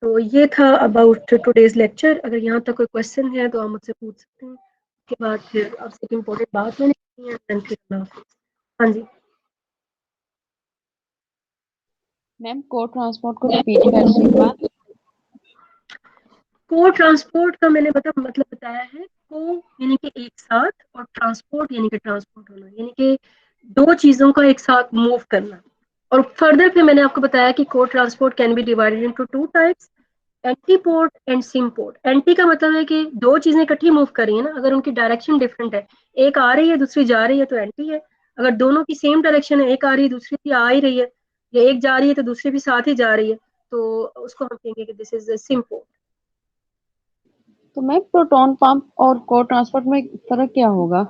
तो ये था अबाउट टुडेज लेक्चर। अगर यहाँ तक कोई क्वेश्चन है तो आप मुझसे पूछ सकते हैं। उसके बाद फिर आपसे एक इम्पोर्टेंट बात मैंने की है, हाँ जी। मैम को ट्रांसपोर्ट को रिपीट कर रही एक बार। को ट्रांसपोर्ट का मैंने मतलब बताया है। को यानी कि एक साथ, और ट्रांसपोर्ट यानी कि ट्रांसपोर्ट होना, यानी कि दो चीजों का एक साथ मूव करना। और फर्दर फिर मैंने आपको बताया कि को transport can be divided into two types, antiport and symport. Anti का मतलब है कि दो चीजें इकट्ठी मूव कर रही है ना, अगर उनकी डायरेक्शन डिफरेंट है, एक आ रही है दूसरी जा रही है, तो एंटी है। अगर दोनों की सेम डायरेक्शन है, एक आ रही है दूसरी भी आ ही रही है, या एक जा रही है तो दूसरी भी साथ ही जा रही है, तो उसको हम कहेंगे कि दिस इज सिम्पोर्ट। तो मैम प्रोटॉन पंप और को ट्रांसपोर्ट में फर्क क्या होगा?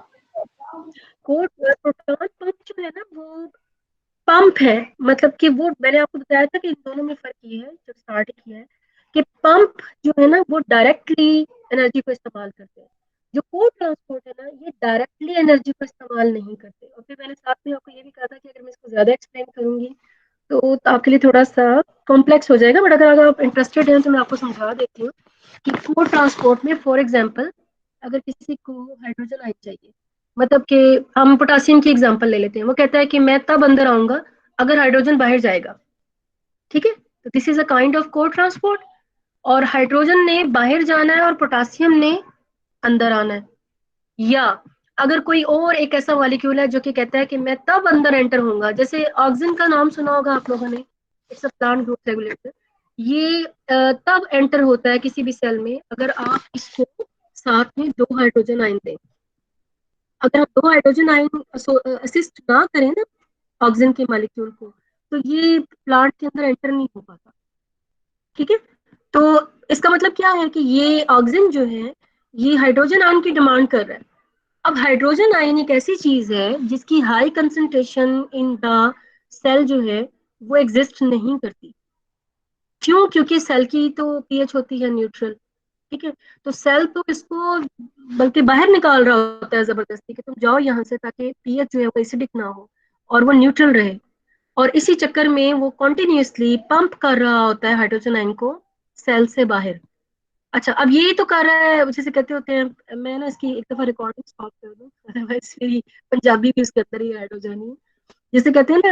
प्रोटॉन पंप जो है ना, वो पंप है, मतलब कि वो मैंने आपको बताया था कि इन दोनों में फर्क ये है, जब स्टार्ट किया है, कि पंप जो है ना वो डायरेक्टली एनर्जी को इस्तेमाल करते हैं। जो को ट्रांसपोर्ट है ना, ये डायरेक्टली एनर्जी को इस्तेमाल नहीं करते। और फिर मैंने साथ में आपको ये भी कहा था कि अगर मैं इसको ज्यादा एक्सप्लेन करूंगी तो आपके लिए थोड़ा सा कॉम्प्लेक्स हो जाएगा, बट अगर आप इंटरेस्टेड हैं तो मैं आपको समझा देती हूँ कि को ट्रांसपोर्ट में फॉर एग्जाम्पल अगर किसी को हाइड्रोजन आयन चाहिए, मतलब कि हम पोटासियम की एग्जांपल ले लेते हैं, वो कहता है कि मैं तब अंदर आऊंगा अगर हाइड्रोजन बाहर जाएगा। ठीक है, तो this is a kind of को ट्रांसपोर्ट। और हाइड्रोजन ने बाहर जाना है और पोटासियम ने अंदर आना है। या अगर कोई और एक ऐसा मॉलिक्यूल है जो कि कहता है कि मैं तब अंदर एंटर होऊंगा, जैसे ऑक्सीजन का नाम सुना होगा आप लोगों ने, it's a plant growth regulator. ये तब एंटर होता है किसी भी सेल में अगर आप इसको साथ में दो हाइड्रोजन आयन दें। अगर हम दो हाइड्रोजन आयन असिस्ट ना करें ना ऑक्सीजन के मॉलिक्यूल को, तो ये प्लांट के अंदर एंटर नहीं हो पाता। ठीक है, तो इसका मतलब क्या है कि ये ऑक्सीजन जो है, ये हाइड्रोजन आयन की डिमांड कर रहा है। अब हाइड्रोजन आयन एक ऐसी चीज है जिसकी high concentration in the cell जो है वो एग्जिस्ट नहीं करती। क्यों? क्योंकि सेल की तो पीएच होती है न्यूट्रल। ठीक है, तो सेल तो इसको बल्कि बाहर निकाल रहा होता है जबरदस्ती कि तुम जाओ यहाँ से, ताकि पीएच जो है वो एसिडिक ना हो और वो न्यूट्रल रहे। और इसी चक्कर में वो कॉन्टिन्यूसली पंप कर रहा होता है हाइड्रोजन आयन को सेल से बाहर। अच्छा, अब ये तो कर रहा है, जैसे कहते होते हैं, मैं ना इसकी एक दफा रिकॉर्डिंग स्टॉप कर दूं, अदरवाइज मेरी पंजाबी भी उसके अंदर ही ऐड हो जानी है। जैसे कहते हैं ना